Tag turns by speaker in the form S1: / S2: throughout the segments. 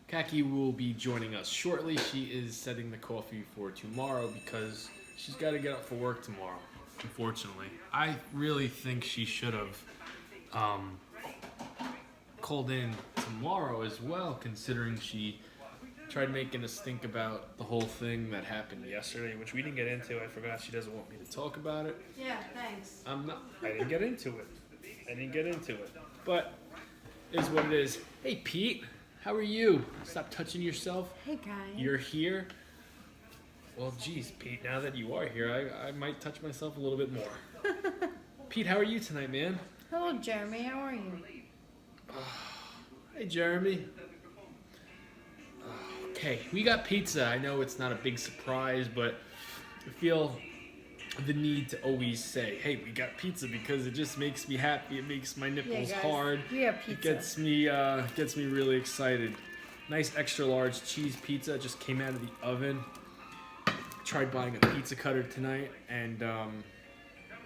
S1: Kaki will be joining us shortly. She is setting the coffee for tomorrow because she's got to get up for work tomorrow, unfortunately. I really think she should have called in tomorrow as well, considering she tried making us think about the whole thing that happened yesterday, which we didn't get into. I forgot she doesn't want me to talk about it.
S2: Yeah, thanks.
S1: I didn't get into it. But it is what it is. Hey, Pete. How are you? Stop touching yourself.
S2: Hey, guys.
S1: You're here. Well, geez, Pete, now that you are here, I might touch myself a little bit more. Pete, how are you tonight, man?
S2: Hello, Jeremy. How are you?
S1: Hey, Jeremy. Okay, we got pizza. I know it's not a big surprise, but I feel the need to always say, hey, we got pizza because it just makes me happy. It makes my nipples hard.
S2: We have pizza.
S1: It gets me really excited. Nice extra large cheese pizza just came out of the oven. Tried buying a pizza cutter tonight, and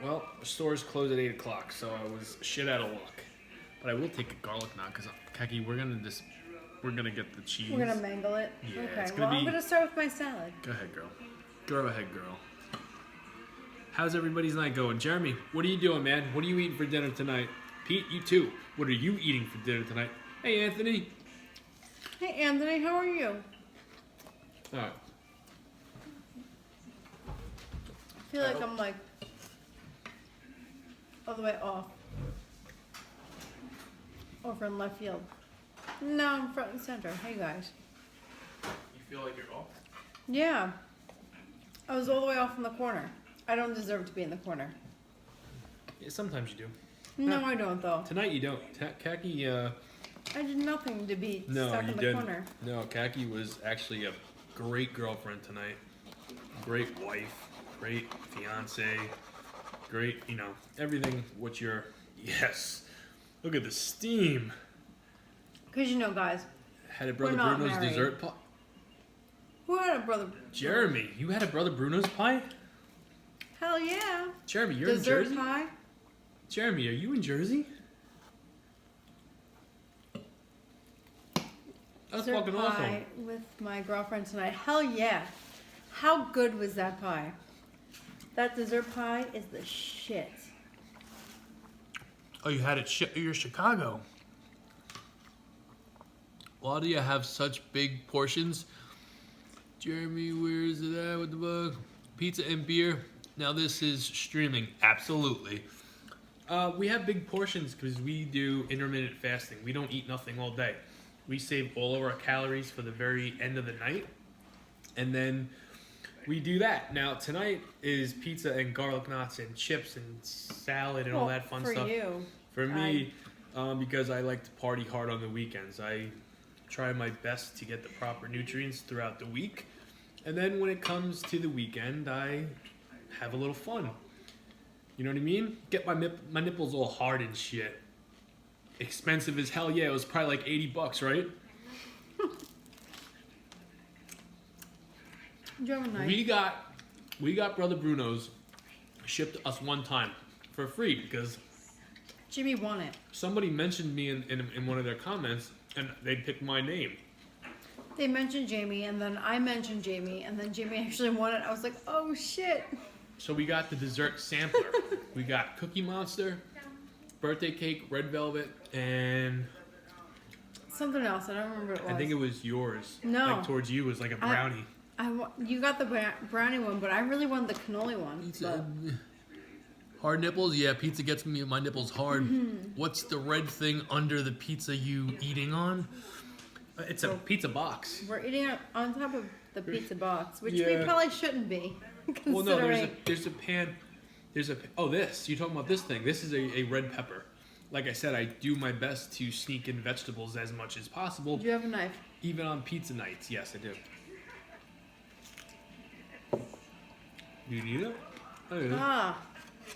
S1: well, the stores close at 8 o'clock, so I was shit out of luck. But I will take a garlic knot because Kaki, we're gonna get the cheese.
S2: We're gonna mangle it.
S1: Yeah,
S2: okay.
S1: it's gonna
S2: I'm gonna start with my salad.
S1: Go ahead, girl. Go ahead, girl. How's everybody's night going? Jeremy, what are you doing, man? What are you eating for dinner tonight? Pete, you too. What are you eating for dinner tonight? Hey, Anthony.
S2: Hey, Anthony. How are you?
S1: All right.
S2: I feel like I'm like all the way off. Over in left field. No, I'm front and center. Hey, guys.
S1: You feel like you're off?
S2: Yeah. I was all the way off in the corner. I don't deserve to be in the corner.
S1: Yeah, sometimes you do.
S2: No, I don't, though.
S1: Tonight you don't. Kaki,
S2: I did nothing to be stuck in the corner.
S1: No, Kaki was actually a great girlfriend tonight. Great wife. Great fiance. Great, everything what you're... Yes. Look at the steam.
S2: Because guys,
S1: Had a Brother
S2: we're not
S1: Bruno's
S2: married.
S1: dessert pie.
S2: Who had a brother?
S1: Jeremy, you had a Brother Bruno's pie?
S2: Hell yeah.
S1: Jeremy, you're
S2: Dessert
S1: in Jersey?
S2: pie?
S1: Jeremy, are you in Jersey? That's
S2: Dessert
S1: fucking
S2: pie
S1: awesome.
S2: with my girlfriend tonight. Hell yeah. How good was that pie? That dessert pie is the shit.
S1: Oh, you had it you're Chicago. Why do you have such big portions? Jeremy, where is it at with the bug? Pizza and beer. Now this is streaming. Absolutely. We have big portions because we do intermittent fasting. We don't eat nothing all day. We save all of our calories for the very end of the night. And then we do that. Now tonight is pizza and garlic knots and chips and salad and all that fun stuff.
S2: For you.
S1: For me, because I like to party hard on the weekends. I try my best to get the proper nutrients throughout the week. And then when it comes to the weekend, I have a little fun. You know what I mean? Get my nipples all hard and shit. Expensive as hell, yeah. It was probably like $80, right?
S2: You have a nice.
S1: We got Brother Bruno's shipped to us one time for free because
S2: Jimmy won it.
S1: somebody mentioned me in one of their comments and they picked my name.
S2: They mentioned Jamie, and then I mentioned Jamie, and then Jamie actually won it. I was like, oh shit.
S1: So we got the dessert sampler. We got Cookie Monster, birthday cake, red velvet, and
S2: Something else. I don't remember what it was.
S1: I think it was yours.
S2: No.
S1: Like towards you was like a brownie.
S2: You got the brownie one, but I really wanted the cannoli one. But
S1: Hard nipples? Yeah, pizza gets me my nipples hard. What's the red thing under the pizza you eating on? It's a pizza box.
S2: we're eating it on top of the pizza box, which we
S1: Yeah.
S2: probably shouldn't be.
S1: Well, no,
S2: Considering
S1: there's a pan. This. You're talking about this thing. This is a red pepper. Like I said, I do my best to sneak in vegetables as much as possible.
S2: Do you have a knife?
S1: Even on pizza nights. Yes, I do. You need it? Oh, yeah.
S2: Ah,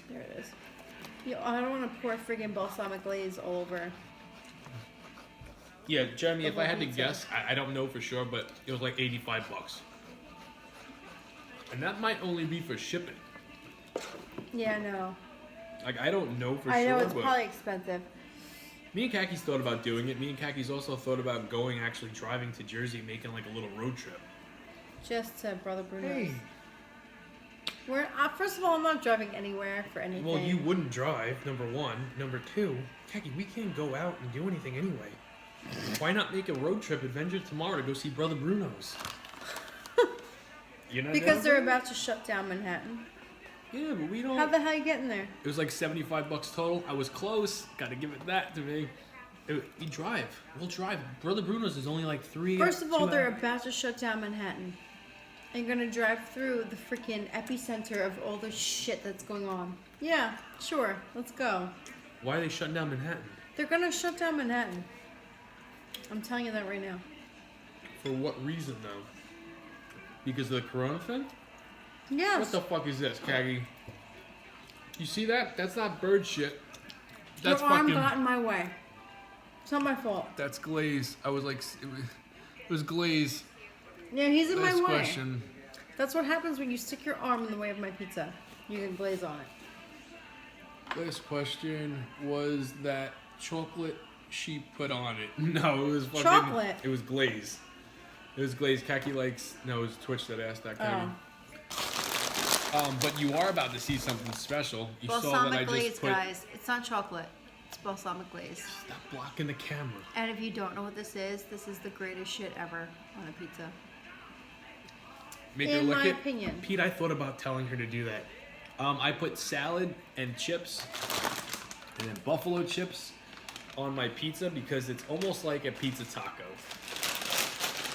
S2: there it is. I don't want to pour friggin' balsamic glaze all over.
S1: Yeah, Jeremy,
S2: The
S1: if I had to
S2: whole
S1: guess, I don't know for sure, but it was like $85. And that might only be for shipping.
S2: Yeah, no.
S1: Like, I don't know for
S2: I
S1: sure,
S2: know it's
S1: but
S2: probably expensive.
S1: Me and Kaki's thought about doing it. Me and Kaki's also thought about actually driving to Jersey, making like a little road trip.
S2: Just to Brother Bruno's.
S1: Hey.
S2: We're, first of all, I'm not driving anywhere for anything.
S1: Well, you wouldn't drive, number one. Number two, Kaki, we can't go out and do anything anyway. Why not make a road trip adventure tomorrow to go see Brother Bruno's? You know?
S2: Because they're about to shut down Manhattan.
S1: Yeah, but we don't.
S2: How the hell are you getting there?
S1: It was like $75 total. I was close. Got to give it that to me. We drive. We'll drive. Brother Bruno's is only like 3.
S2: First of all,
S1: 2
S2: they're
S1: hours.
S2: about to shut down Manhattan. And you're gonna drive through the freaking epicenter of all the shit that's going on. Yeah, sure. Let's go.
S1: Why are they shutting down Manhattan?
S2: They're gonna shut down Manhattan. I'm telling you that right now.
S1: For what reason, though? Because of the corona thing?
S2: Yes.
S1: What the fuck is this, Kagi? You see that? That's not bird shit. That's
S2: Your arm
S1: fucking.
S2: got in my way. It's not my fault.
S1: That's glaze. I was like, it was glaze.
S2: Yeah, he's in my
S1: Last
S2: way.
S1: question.
S2: That's what happens when you stick your arm in the way of my pizza. You can glaze on it.
S1: Last question was that chocolate she put on it. No, it was fucking.
S2: Chocolate?
S1: It was glaze. It was glaze. Kaki likes. No, it was Twitch that asked that. Kaki. But you are about to see something special. You saw that I
S2: Balsamic
S1: just
S2: glaze,
S1: put.
S2: guys. It's not chocolate. It's balsamic glaze.
S1: Stop blocking the camera.
S2: And if you don't know what this is the greatest shit ever on a pizza.
S1: Make her
S2: In
S1: lick
S2: my
S1: it.
S2: opinion.
S1: Pete, I thought about telling her to do that. I put salad and chips and then buffalo chips on my pizza because it's almost like a pizza taco.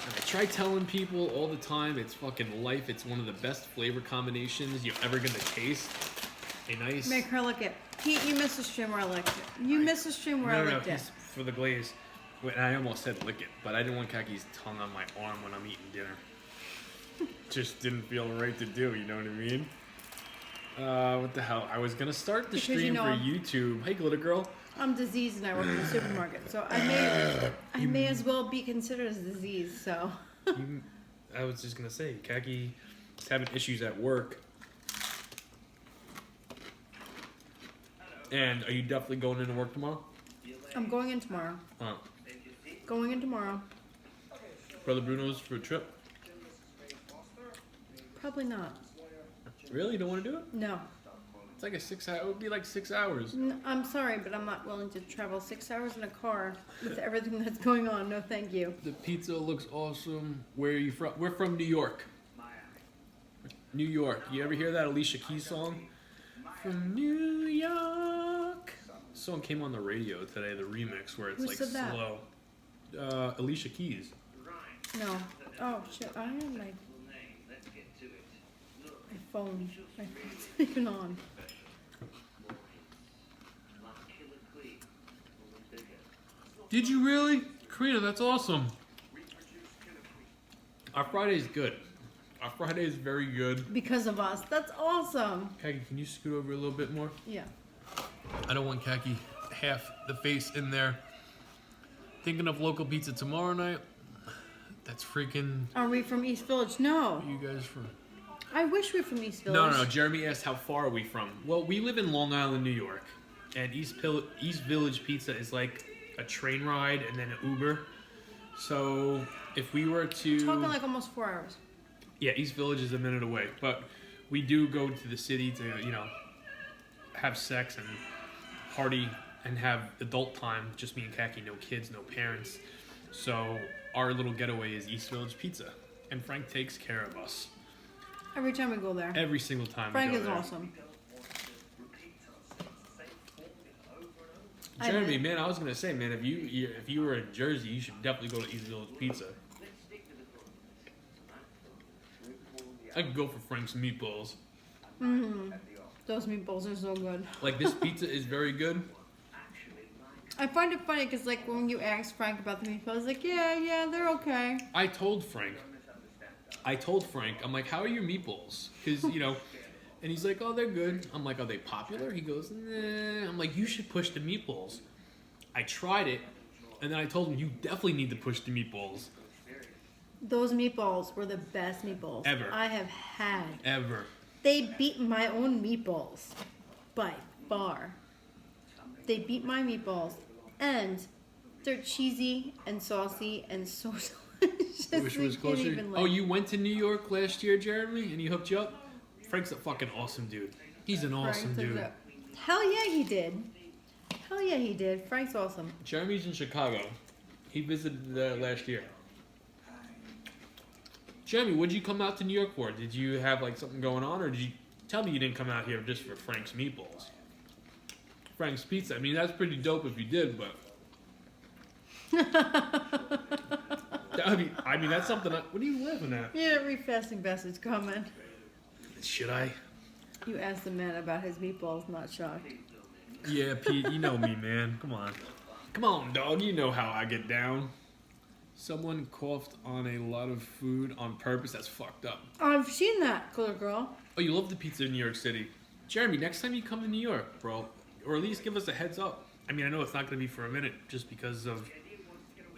S1: And I try telling people all the time, it's fucking life. It's one of the best flavor combinations you're ever gonna taste. A nice.
S2: Make her lick it. Pete, you missed a stream where I licked it. You missed a stream where I licked it.
S1: He's for the glaze. Wait, I almost said lick it, but I didn't want Kaki's tongue on my arm when I'm eating dinner. Just didn't feel right to do, you know what I mean? What the hell? I was gonna start the
S2: Because
S1: stream
S2: you know
S1: for
S2: I'm-
S1: YouTube. Hey, glitter girl.
S2: I'm diseased and I work in the supermarket, so I may as well be considered as disease. So.
S1: I was just gonna say, Kaki is having issues at work. And are you definitely going into work tomorrow?
S2: I'm going in tomorrow.
S1: Oh.
S2: Going in tomorrow.
S1: Brother Bruno's for a trip?
S2: Probably not.
S1: Really? You don't want to do it?
S2: No.
S1: It's like a 6 hour. It would be like 6 hours.
S2: I'm sorry, but I'm not willing to travel 6 hours in a car with everything that's going on. No, thank you.
S1: The pizza looks awesome. Where are you from? We're from New York. New York. You ever hear that Alicia Keys song? From New York. Song came on the radio today, the remix where it's
S2: Who
S1: like
S2: said that?
S1: slow. Alicia Keys.
S2: No. Oh shit! I have my phone. My phone's not even on.
S1: Did you really? Karina, that's awesome. Our Friday's good. Our Friday is very good.
S2: Because of us. That's awesome.
S1: Kaki, can you scoot over a little bit more?
S2: Yeah.
S1: I don't want Kaki half the face in there. Thinking of local pizza tomorrow night. That's freaking.
S2: Are we from East Village? No.
S1: You guys from?
S2: I wish we were from East Village.
S1: No. Jeremy asked how far are we from. Well, we live in Long Island, New York, and East Village Pizza is like a train ride and then an Uber. So if we were to
S2: Talking like almost 4 hours.
S1: yeah, East Village is a minute away, but we do go to the city to have sex and party and have adult time. Just me and Kaki, no kids, no parents. So our little getaway is East Village Pizza, and Frank takes care of us
S2: Every time we go there.
S1: every single time.
S2: Frank
S1: we go
S2: is
S1: there.
S2: awesome.
S1: Jeremy, man, I was gonna say, man, if you were in Jersey, you should definitely go to East Village Pizza. I could go for Frank's meatballs.
S2: Those meatballs are so good.
S1: Like this pizza is very good.
S2: I find it funny because like when you ask Frank about the meatballs, he's like, yeah, they're okay.
S1: I told Frank, I'm like, how are your meatballs? Because, and he's like, oh, they're good. I'm like, are they popular? He goes, nah. I'm like, you should push the meatballs. I tried it, and then I told him, you definitely need to push the meatballs.
S2: Those meatballs were the best meatballs
S1: Ever.
S2: I have had.
S1: Ever.
S2: They beat my own meatballs by far. They beat my meatballs and they're cheesy and saucy and so delicious.
S1: I wish it was
S2: You can't
S1: closer.
S2: even,
S1: Oh, you went to New York last year, Jeremy, and he hooked you up? Frank's a fucking awesome dude. He's an awesome dude.
S2: Hell yeah, he did. Hell yeah, he did. Frank's awesome.
S1: Jeremy's in Chicago. He visited last year. Jeremy, what did you come out to New York for? Did you have like something going on, or did you tell me you didn't come out here just for Frank's meatballs? Frank's pizza. I mean, that's pretty dope if you did, but I mean, that's something. What are you laughing at?
S2: Yeah, read Fasting Bastards comment.
S1: Should I?
S2: You asked the man about his meatballs, not shocked.
S1: Yeah, Pete, you know me, man. Come on. Come on, dog. You know how I get down. Someone coughed on a lot of food on purpose. That's fucked up.
S2: I've seen that, Cooler Girl.
S1: Oh, you love the pizza in New York City. Jeremy, next time you come to New York, bro, or at least give us a heads up. I mean, I know it's not going to be for a minute just because of,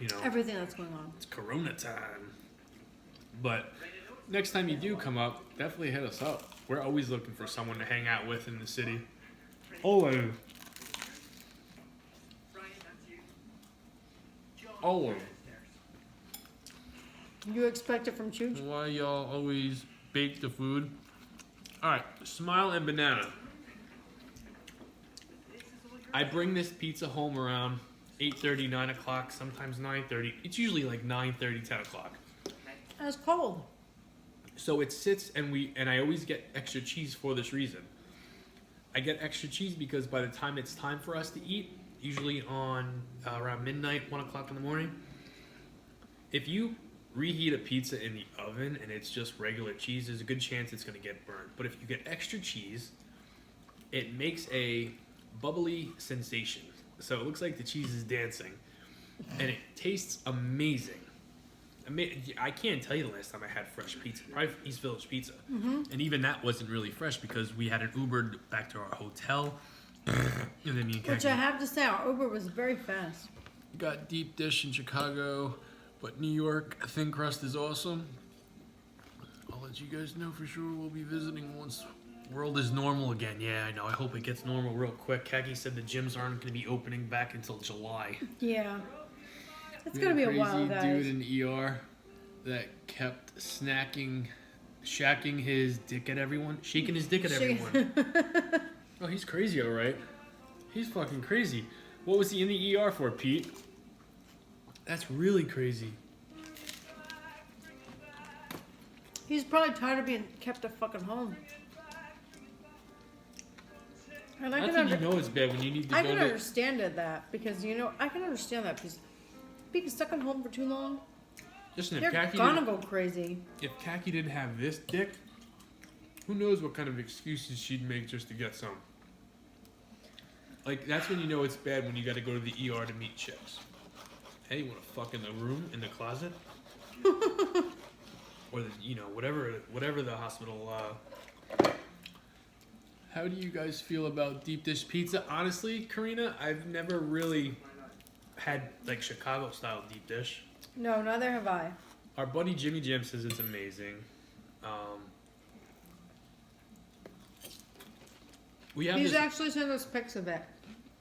S1: you know,
S2: Everything that's going on.
S1: it's Corona time. But next time you do come up, definitely hit us up. We're always looking for someone to hang out with in the city. Always. Always.
S2: You expect it from Chooch?
S1: Why y'all always bake the food? Alright, Smile and Banana. I bring this pizza home around 8:30, 9 o'clock, sometimes 9:30. It's usually like 9:30, 10 o'clock.
S2: It's cold.
S1: So it sits, and I always get extra cheese for this reason. I get extra cheese because by the time it's time for us to eat, usually on around midnight, 1 o'clock in the morning, if you reheat a pizza in the oven and it's just regular cheese, there's a good chance it's going to get burned. But if you get extra cheese, it makes a bubbly sensation. So it looks like the cheese is dancing, and it tastes amazing. I can't tell you the last time I had fresh pizza. Probably East Village Pizza.
S2: Mm-hmm.
S1: And even that wasn't really fresh because we had an Ubered back to our hotel. And then me and
S2: Which I have to say, our Uber was very fast.
S1: got deep dish in Chicago, but New York thin crust is awesome. I'll let you guys know for sure. We'll be visiting once world is normal again. Yeah, I know. I hope it gets normal real quick. Kagi said the gyms aren't going to be opening back until July.
S2: Yeah. It's going to be a while, guys.
S1: Crazy dude in ER that kept shacking his dick at everyone, shaking his dick at everyone. Oh, he's crazy, all right. He's fucking crazy. What was he in the ER for, Pete? That's really crazy.
S2: He's probably tired of being kept at fucking home. And
S1: I think you know it's bad when you need to
S2: I
S1: go
S2: can
S1: to...
S2: understand that because, I can understand that because being stuck at home for too long,
S1: Listen,
S2: you're gonna go crazy.
S1: If Kaki didn't have this dick, who knows what kind of excuses she'd make just to get some. Like, that's when you know it's bad, when you gotta go to the ER to meet chicks. Hey, you wanna fuck in the room, in the closet? Or, whatever the hospital, How do you guys feel about deep dish pizza? Honestly, Karina, I've never really had, like, Chicago-style deep dish.
S2: No, neither have I.
S1: Our buddy Jimmy Jam says it's amazing.
S2: He's actually sent us pics of it.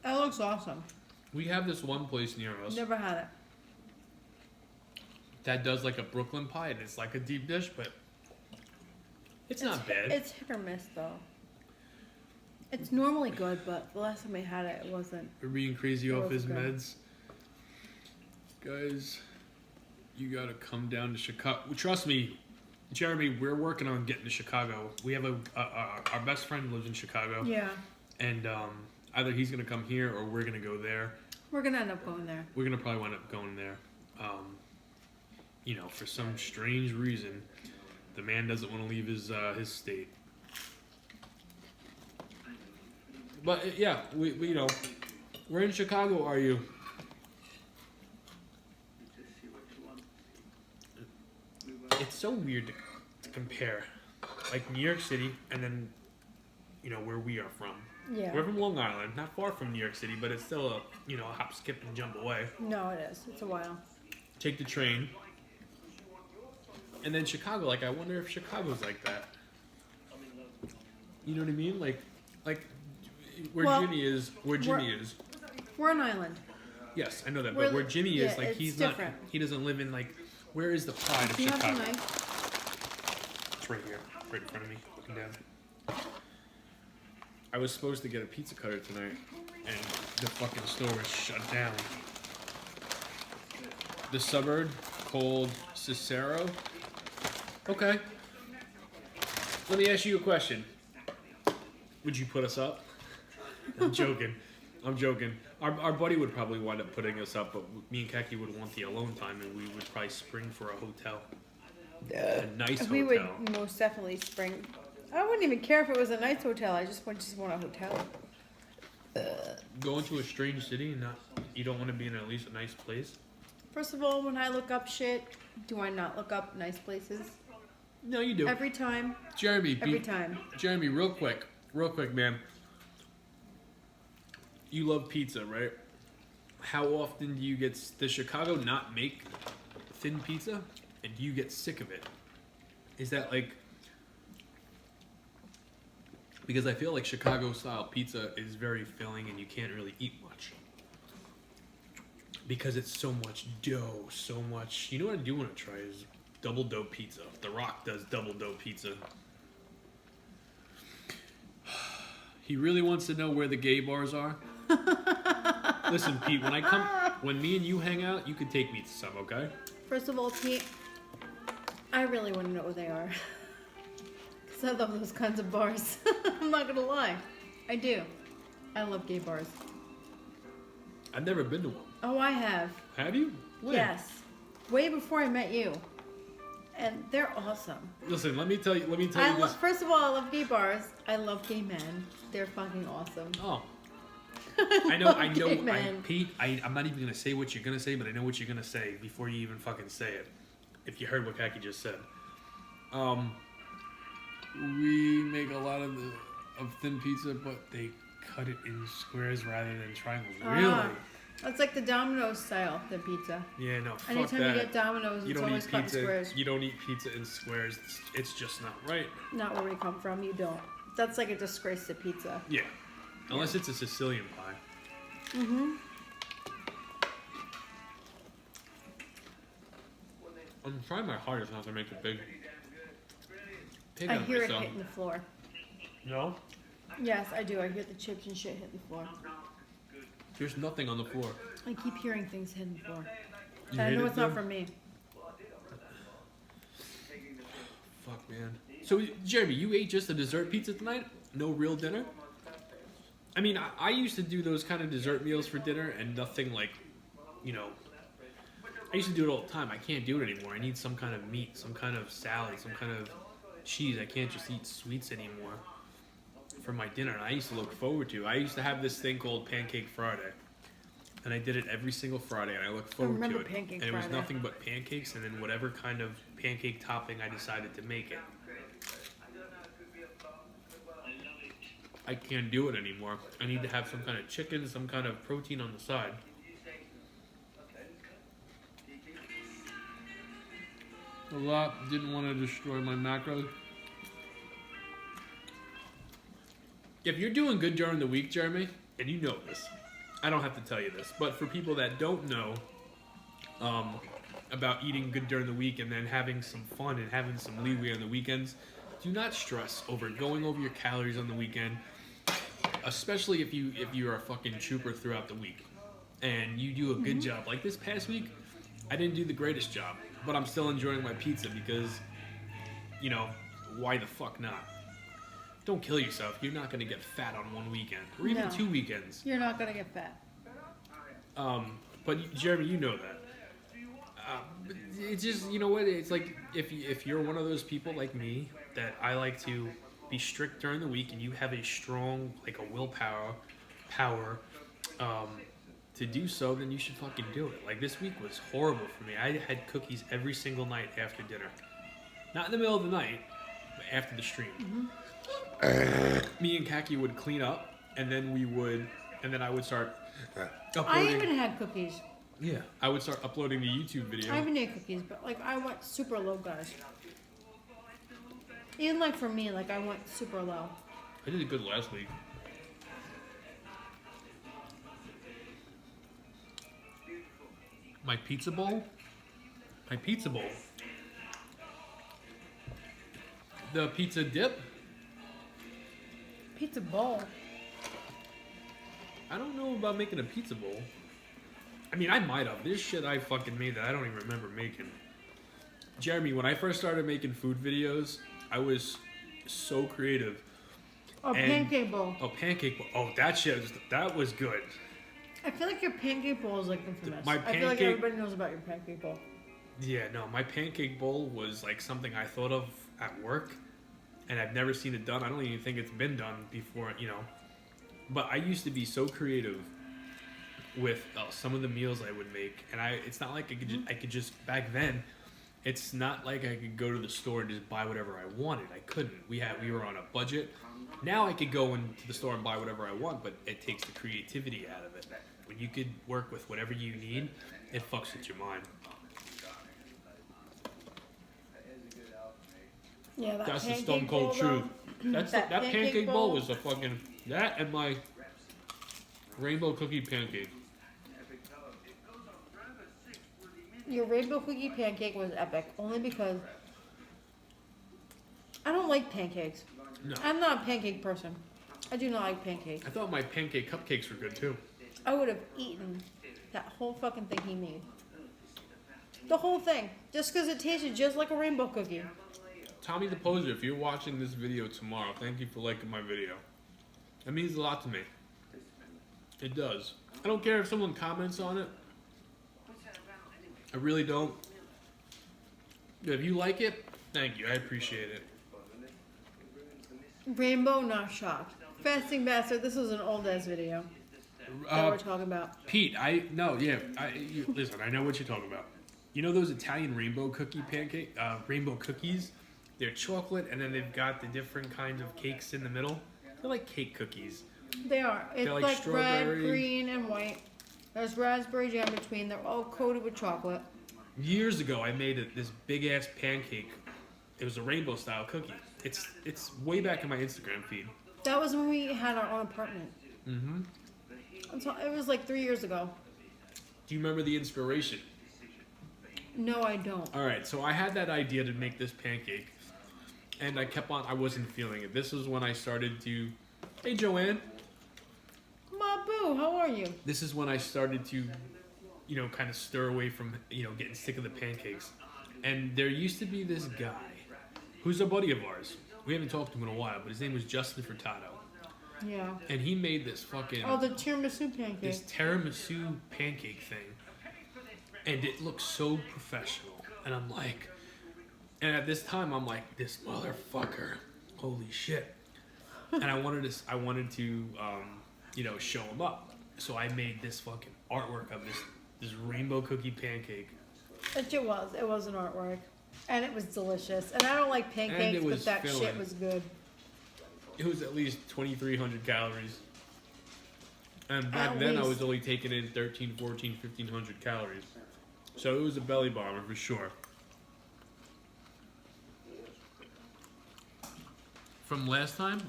S2: It looks awesome.
S1: We have this one place near us
S2: Never had it.
S1: that does like a Brooklyn pie, and it's like a deep dish, but it's not bad.
S2: It's hit or miss, though. It's normally good, but the last time we had it, it wasn't.
S1: We're being crazy
S2: It
S1: off
S2: was
S1: his
S2: good.
S1: meds. Guys, you gotta come down to Chicago. Trust me, Jeremy, we're working on getting to Chicago. We have our best friend lives in Chicago.
S2: Yeah.
S1: And either he's gonna come here or we're gonna go there.
S2: We're going to end up going there.
S1: We're gonna probably wind up going there. For some strange reason, the man doesn't want to leave his state. But yeah, we where in Chicago are you? It's so weird to compare, like New York City and then, where we are from.
S2: Yeah.
S1: We're from Long Island, not far from New York City, but it's still a hop, skip, and jump away.
S2: No, it is. It's a while.
S1: Take the train. And then Chicago, like, I wonder if Chicago's like that. You know what I mean? Like where
S2: Well,
S1: Jimmy is,
S2: we're an island.
S1: Yes, I know that. But where Jimmy is, like,
S2: it's
S1: he's
S2: different.
S1: not. He doesn't live in like. Where is the pride of
S2: Do you have
S1: Chicago?
S2: the knife?
S1: It's right here, right in front of me, looking down. I was supposed to get a pizza cutter tonight, and the fucking store was shut down. The suburb called Cicero. Okay. Let me ask you a question. Would you put us up? I'm joking. I'm joking. Our buddy would probably wind up putting us up, but me and Kaki would want the alone time, and we would probably spring for a hotel. A nice hotel.
S2: We would most definitely spring. I wouldn't even care if it was a nice hotel. I just want a hotel.
S1: Going to a strange city and you don't want to be in at least a nice place?
S2: First of all, when I look up shit, do I not look up nice places?
S1: No, you do.
S2: Every time.
S1: Jeremy,
S2: Every time.
S1: Jeremy, real quick, man. You love pizza, right? How often do you does Chicago not make thin pizza? And do you get sick of it? Is that like, because I feel like Chicago style pizza is very filling and you can't really eat much. Because it's so much dough, so much. You know what I do want to try is double dough pizza. The Rock does double dough pizza. He really wants to know where the gay bars are. Listen, Pete, when me and you hang out, you can take me to some, okay?
S2: First of all, Pete, I really want to know where they are. Because I love those kinds of bars. I'm not going to lie. I do. I love gay bars.
S1: I've never been to one.
S2: Oh, I have.
S1: Have you? When?
S2: Yes. Way before I met you. And they're awesome.
S1: Listen, let me tell you this.
S2: First of all, I love gay bars. I love gay men. They're fucking awesome.
S1: Oh. I know,
S2: Pete,
S1: I'm not even going to say what you're going to say, but I know what you're going to say before you even fucking say it. If you heard what Kaki just said. We make a lot of thin pizza, but they cut it in squares rather than triangles. Really?
S2: That's like the Domino's style, the pizza.
S1: Yeah, no, fuck
S2: Anytime
S1: that.
S2: you get Domino's, it's always cut in squares.
S1: You don't eat pizza in squares. It's just not right.
S2: Not where we come from, you don't. That's like a disgrace to pizza.
S1: Yeah. Unless it's a Sicilian pie.
S2: Mm-hmm.
S1: I'm trying my hardest not to make a big pig
S2: I
S1: out of
S2: hear
S1: myself.
S2: it hitting the floor.
S1: No?
S2: Yes, I do. I hear the chips and shit hitting the floor.
S1: There's nothing on the floor.
S2: I keep hearing things hitting the floor.
S1: You
S2: I
S1: hit
S2: know
S1: it
S2: it's not
S1: then?
S2: from me.
S1: Fuck, man. So, Jeremy, you ate just a dessert pizza tonight? No real dinner? I mean, I used to do those kind of dessert meals for dinner and nothing like, you know, I used to do it all the time. I can't do it anymore. I need some kind of meat, some kind of salad, some kind of cheese. I can't just eat sweets anymore for my dinner. And I used to look forward to. I used to have this thing called Pancake Friday. And I did it every single Friday, and I looked forward to it.
S2: Pancake
S1: and it was
S2: Friday.
S1: nothing but pancakes and then whatever kind of pancake topping I decided to make it. I can't do it anymore. I need to have some kind of chicken, some kind of protein on the side. A lot. Didn't want to destroy my macros. If you're doing good during the week, Jeremy, and you know this, I don't have to tell you this, but for people that don't know about eating good during the week and then having some fun and having some leeway on the weekends, do not stress over going over your calories on the weekend, especially if you're a fucking trooper throughout the week and you do a good job. Like this past week, I didn't do the greatest job, but I'm still enjoying my pizza because, you know, why the fuck not? Don't kill yourself. You're not going to get fat on one weekend or even 2 weekends.
S2: You're not going to get fat.
S1: But Jeremy, you know that. It's just, you know what? It's like if you're one of those people like me that I like to be strict during the week and you have a strong, like a willpower, to do so, then you should fucking do it. Like this week was horrible for me. I had cookies every single night after dinner. Not in the middle of the night, but after the stream. Me and Kaki would clean up, and then I would start uploading.
S2: I even had cookies.
S1: Yeah, I would start uploading the YouTube video.
S2: I even ate cookies, but like I went super low, guys. Even like for me, like I went super low.
S1: I did good last week. My pizza bowl. My pizza bowl. The pizza dip.
S2: Pizza bowl.
S1: I don't know about making a pizza bowl. I mean, I might have. There's shit I fucking made that I don't even remember making. Jeremy, when I first started making food videos, I was so creative.
S2: Oh, pancake bowl.
S1: Oh, pancake bowl. Oh, that shit that was good.
S2: I feel like your pancake bowl is like infamous.
S1: My
S2: I feel like everybody knows about your pancake bowl.
S1: Yeah, no, my pancake bowl was like something I thought of at work, and I've never seen it done. I don't even think it's been done before, you know. But I used to be so creative with some of the meals I would make, and it's not like I could just back then. It's not like I could go to the store and just buy whatever I wanted. I couldn't. We were on a budget. Now I could go into the store and buy whatever I want, but it takes the creativity out of it. When you could work with whatever you need, it fucks with your mind.
S2: Yeah,
S1: that's the stone cold truth. That pancake bowl was a fucking that and my rainbow cookie pancake.
S2: Your rainbow cookie pancake was epic, only because I don't like pancakes.
S1: No.
S2: I'm not a pancake person. I do not like pancakes.
S1: I thought my pancake cupcakes were good too.
S2: I would have eaten that whole fucking thing he made. The whole thing, just because it tasted just like a rainbow cookie.
S1: Tommy the Poser, if you're watching this video tomorrow, thank you for liking my video. It means a lot to me. It does. I don't care if someone comments on it. I really don't. If you like it, thank you. I appreciate it.
S2: Rainbow, not shocked. Fasting bastard. This was an old ass video that we're talking about.
S1: Pete, listen. I know what you're talking about. You know those Italian rainbow cookie rainbow cookies? They're chocolate, and then they've got the different kinds of cakes in the middle. They're like cake cookies.
S2: They are. It's
S1: They're
S2: like red, green, and white. There's raspberry jam between. They're all coated with chocolate.
S1: Years ago, I made this big ass pancake. It was a rainbow style cookie. It's way back in my Instagram feed.
S2: That was when we had our own apartment.
S1: Mm-hmm.
S2: It was like 3 years ago.
S1: Do you remember the inspiration?
S2: No, I don't.
S1: All right, so I had that idea to make this pancake, and I wasn't feeling it. This was when I started to, hey Joanne.
S2: Ma boo, how are you?
S1: This is when I started to, kind of stir away from, getting sick of the pancakes. And there used to be this guy, who's a buddy of ours. We haven't talked to him in a while, but his name was Justin Furtado.
S2: Yeah.
S1: And he made this fucking...
S2: Oh, the tiramisu pancake.
S1: This tiramisu pancake thing. And it looked so professional. And I'm like... And at this time, I'm like, this motherfucker. Holy shit. And I wanted to show him up. So I made this fucking artwork of this rainbow cookie pancake.
S2: It was. It was an artwork. And it was delicious. And I don't like pancakes, but that shit was good.
S1: It was at least 2,300 calories. And back then I was only taking in 13, 14, 1,500 calories. So it was a belly bomber for sure. From last time?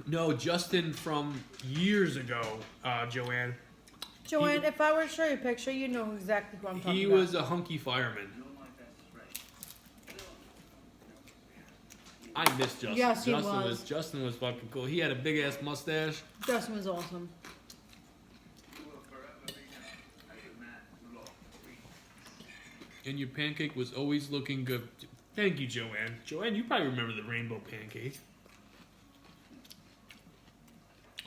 S1: No, Justin from years ago, Joanne.
S2: Joanne, if I were to show you a picture, you know exactly who I'm talking about.
S1: He was a hunky fireman. I miss Justin.
S2: Yes, he was.
S1: Justin was fucking cool. He had a big ass mustache.
S2: Justin was awesome.
S1: And your pancake was always looking good. Thank you, Joanne. Joanne, you probably remember the rainbow pancake.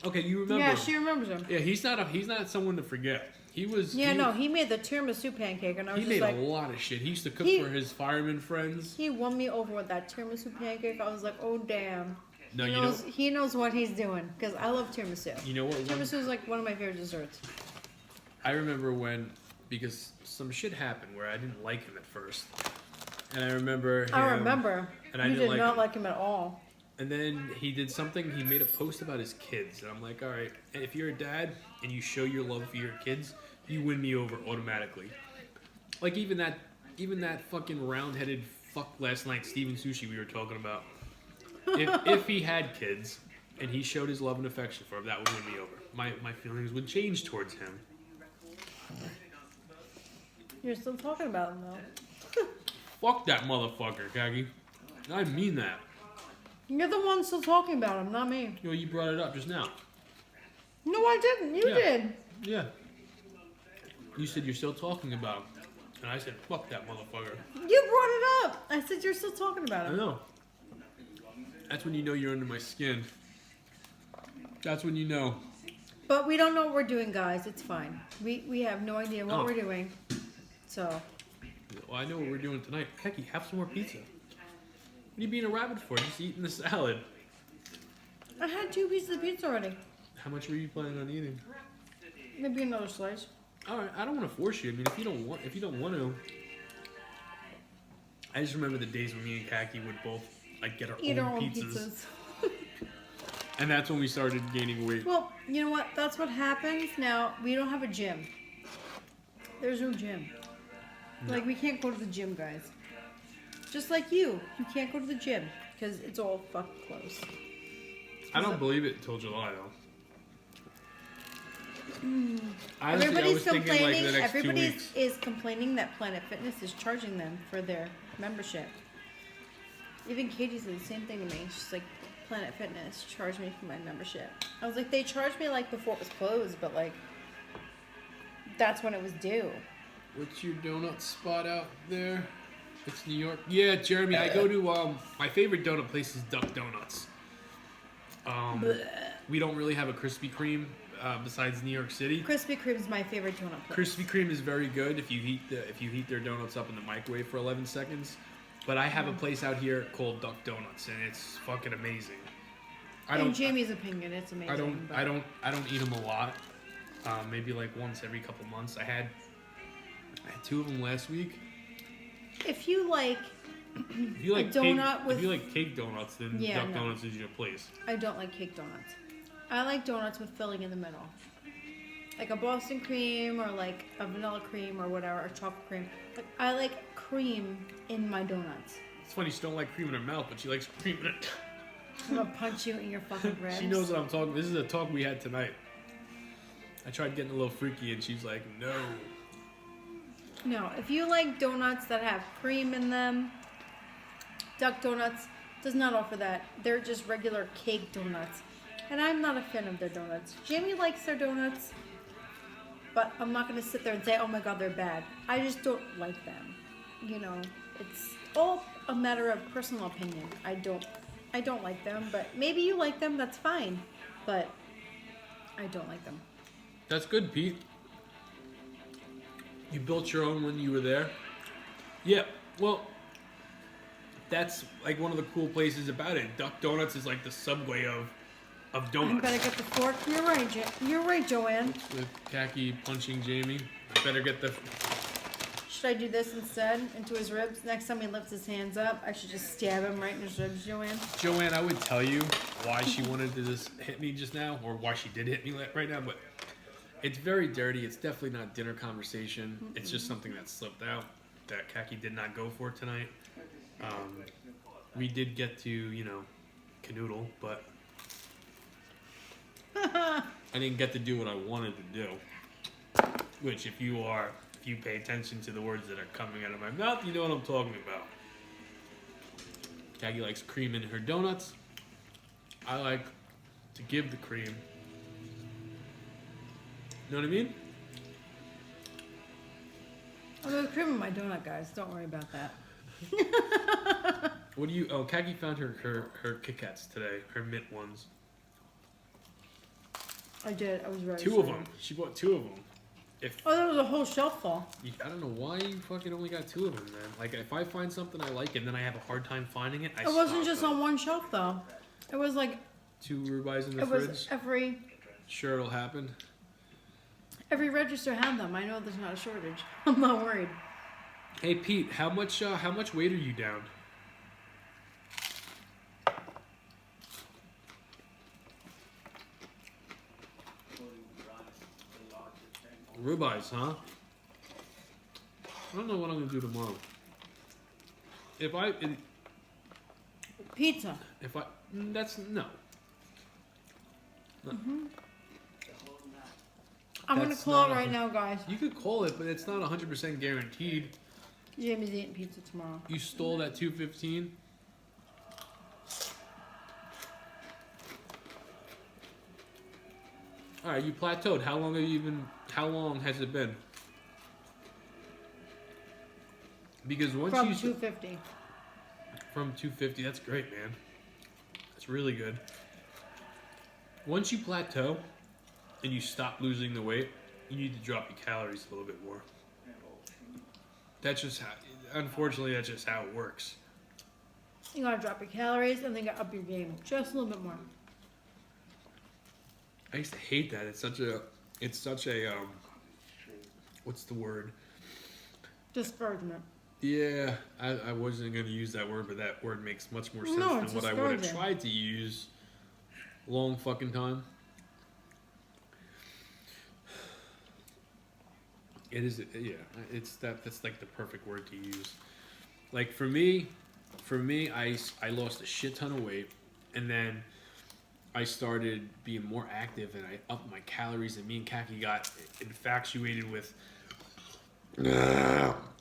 S1: Okay, you remember.
S2: Yeah, she remembers him.
S1: Yeah, he's not someone to forget. He was.
S2: Yeah, he made the tiramisu pancake, and I was
S1: he
S2: just like.
S1: He made a lot of shit. He used to cook for his fireman friends.
S2: He won me over with that tiramisu pancake. I was like, oh damn.
S1: No,
S2: he knows what he's doing because I love tiramisu.
S1: You know what?
S2: Tiramisu is like one of my favorite desserts.
S1: I remember because some shit happened where I didn't like him at first, and I remember.
S2: And I did not like him at all.
S1: And then he did something. He made a post about his kids, and I'm like, all right. And if you're a dad and you show your love for your kids, you win me over automatically. Like even that fucking round-headed fuck last night, Steven Sushi, we were talking about. If he had kids and he showed his love and affection for him, that would win me over. My feelings would change towards him.
S2: You're still talking about him though.
S1: Fuck that motherfucker, Kagi. I mean that.
S2: You're the one still talking about him, not me.
S1: You know, you brought it up just now.
S2: No, I didn't. You
S1: Yeah.
S2: did.
S1: Yeah. You said you're still talking about him. And I said, fuck that motherfucker.
S2: You brought it up. I said you're still talking about
S1: I
S2: him.
S1: know. That's when you know you're under my skin. That's when you know.
S2: But we don't know what we're doing, guys. It's fine. We have no idea what
S1: Oh.
S2: we're doing. So.
S1: Well, I know what we're doing tonight. Keki, have some more pizza. What are you being a rabbit for? Just eating the salad.
S2: I had 2 pieces of pizza already.
S1: How much were you planning on eating?
S2: Maybe another slice.
S1: All right, I don't want to force you. I mean, if you don't want to. I just remember the days when me and Kaki would both like get our
S2: Eat
S1: own
S2: our own
S1: pizzas,
S2: pizzas.
S1: and that's when we started gaining weight.
S2: Well, you know what? That's what happens now. We don't have a gym. There's no gym.
S1: No.
S2: Like, we can't go to the gym, guys. Just like you. You can't go to the gym because it's all fucking closed.
S1: I don't believe it until July though. Honestly, I
S2: Everybody's
S1: was thinking like
S2: complaining.
S1: the next 2
S2: Everybody
S1: weeks.
S2: is complaining that Planet Fitness is charging them for their membership. Even Katie said the same thing to me. She's like, Planet Fitness charged me for my membership. I was like, they charged me like before it was closed, but like that's when it was due.
S1: What's your donut spot out there? It's New York. Yeah, Jeremy, I go to my favorite donut place is Duck Donuts. We don't really have a Krispy Kreme besides New York City.
S2: Krispy Kreme is my favorite donut place.
S1: Krispy Kreme is very good if you heat their donuts up in the microwave for 11 seconds. But I have a place out here called Duck Donuts, and it's fucking amazing.
S2: In Jamie's opinion, it's amazing.
S1: I don't eat them a lot. Maybe like once every couple months. I had 2 of them last week.
S2: If you like
S1: If you like
S2: donut
S1: if you like cake donuts, then
S2: Yeah,
S1: Duck
S2: no.
S1: Donuts is your place.
S2: I don't like cake donuts. I like donuts with filling in the middle. Like a Boston cream or like a vanilla cream or whatever, or chocolate cream. Like, I like cream in my donuts.
S1: It's funny, she don't like cream in her mouth, but she likes cream in it.
S2: I'm gonna punch you in your fucking ribs.
S1: She knows what I'm talking. This is a talk we had tonight. I tried getting a little freaky, and she's like, "No."
S2: No, if you like donuts that have cream in them, Duck Donuts does not offer that. They're just regular cake donuts. And I'm not a fan of their donuts. Jamie likes their donuts, but I'm not going to sit there and say, oh my god, they're bad. I just don't like them. You know, it's all a matter of personal opinion. I don't like them, but maybe you like them, that's fine. But I don't like them.
S1: That's good, Pete. You built your own when you were there? Yeah, well, that's like one of the cool places about it. Duck Donuts is like the Subway of
S2: I
S1: donuts.
S2: better get the fork. You're right, You're right, Joanne.
S1: With Kaki punching Jamie. I better get the...
S2: Should I do this instead into his ribs? Next time he lifts his hands up, I should just stab him right in his ribs, Joanne.
S1: Joanne, I would tell you why she wanted to just hit me just now, or why she did hit me right now, but it's very dirty. It's definitely not dinner conversation. It's just something that slipped out that Kaki did not go for tonight. We did get to, canoodle, but I didn't get to do what I wanted to do. Which, if you pay attention to the words that are coming out of my mouth, you know what I'm talking about. Kagi likes cream in her donuts. I like to give the cream. You know what I mean?
S2: Oh, there's cream in my donut, guys. Don't worry about that.
S1: What do you... Oh, Kagi found her Kit Kats today. Her mint ones.
S2: I did. I was very
S1: 2 of
S2: excited.
S1: them. She bought 2 of them.
S2: Oh, there was a whole shelf full.
S1: I don't know why you fucking only got 2 of them, man. Like, if I find something I like and then I have a hard time finding it, I
S2: It wasn't
S1: stop
S2: just
S1: it.
S2: on one shelf, though. It was like...
S1: 2 ribeyes in the
S2: It
S1: fridge.
S2: was every...
S1: Sure, it'll happen.
S2: Every register had them. I know there's not a shortage. I'm not worried.
S1: Hey, Pete, how much weight are you down? Ribeyes, huh? I don't know what I'm gonna do tomorrow.
S2: Pizza.
S1: That's no. No.
S2: I'm going to
S1: That's
S2: call it
S1: not
S2: right now, guys.
S1: You could call it, but it's not 100% guaranteed.
S2: Jamie's eating pizza tomorrow.
S1: You stole that 215. All right, you plateaued. How long have you been? How long has it been? Because once
S2: From
S1: you
S2: 250.
S1: from 250, that's great, man. That's really good. Once you plateau and you stop losing the weight, you need to drop your calories a little bit more. That's just how. Unfortunately, that's just how it works.
S2: You gotta drop your calories and then gotta up your game just a little bit more.
S1: I used to hate that. It's such a what's the word?
S2: Discouragement.
S1: Yeah, I wasn't going to use that word, but that word makes much more sense
S2: No,
S1: than
S2: it's
S1: what I would have
S2: discouraging.
S1: tried to use. Long fucking time. It is, yeah. It's that's like the perfect word to use. Like for me, I lost a shit ton of weight, and then I started being more active, and I upped my calories, and me and Kaki got infatuated with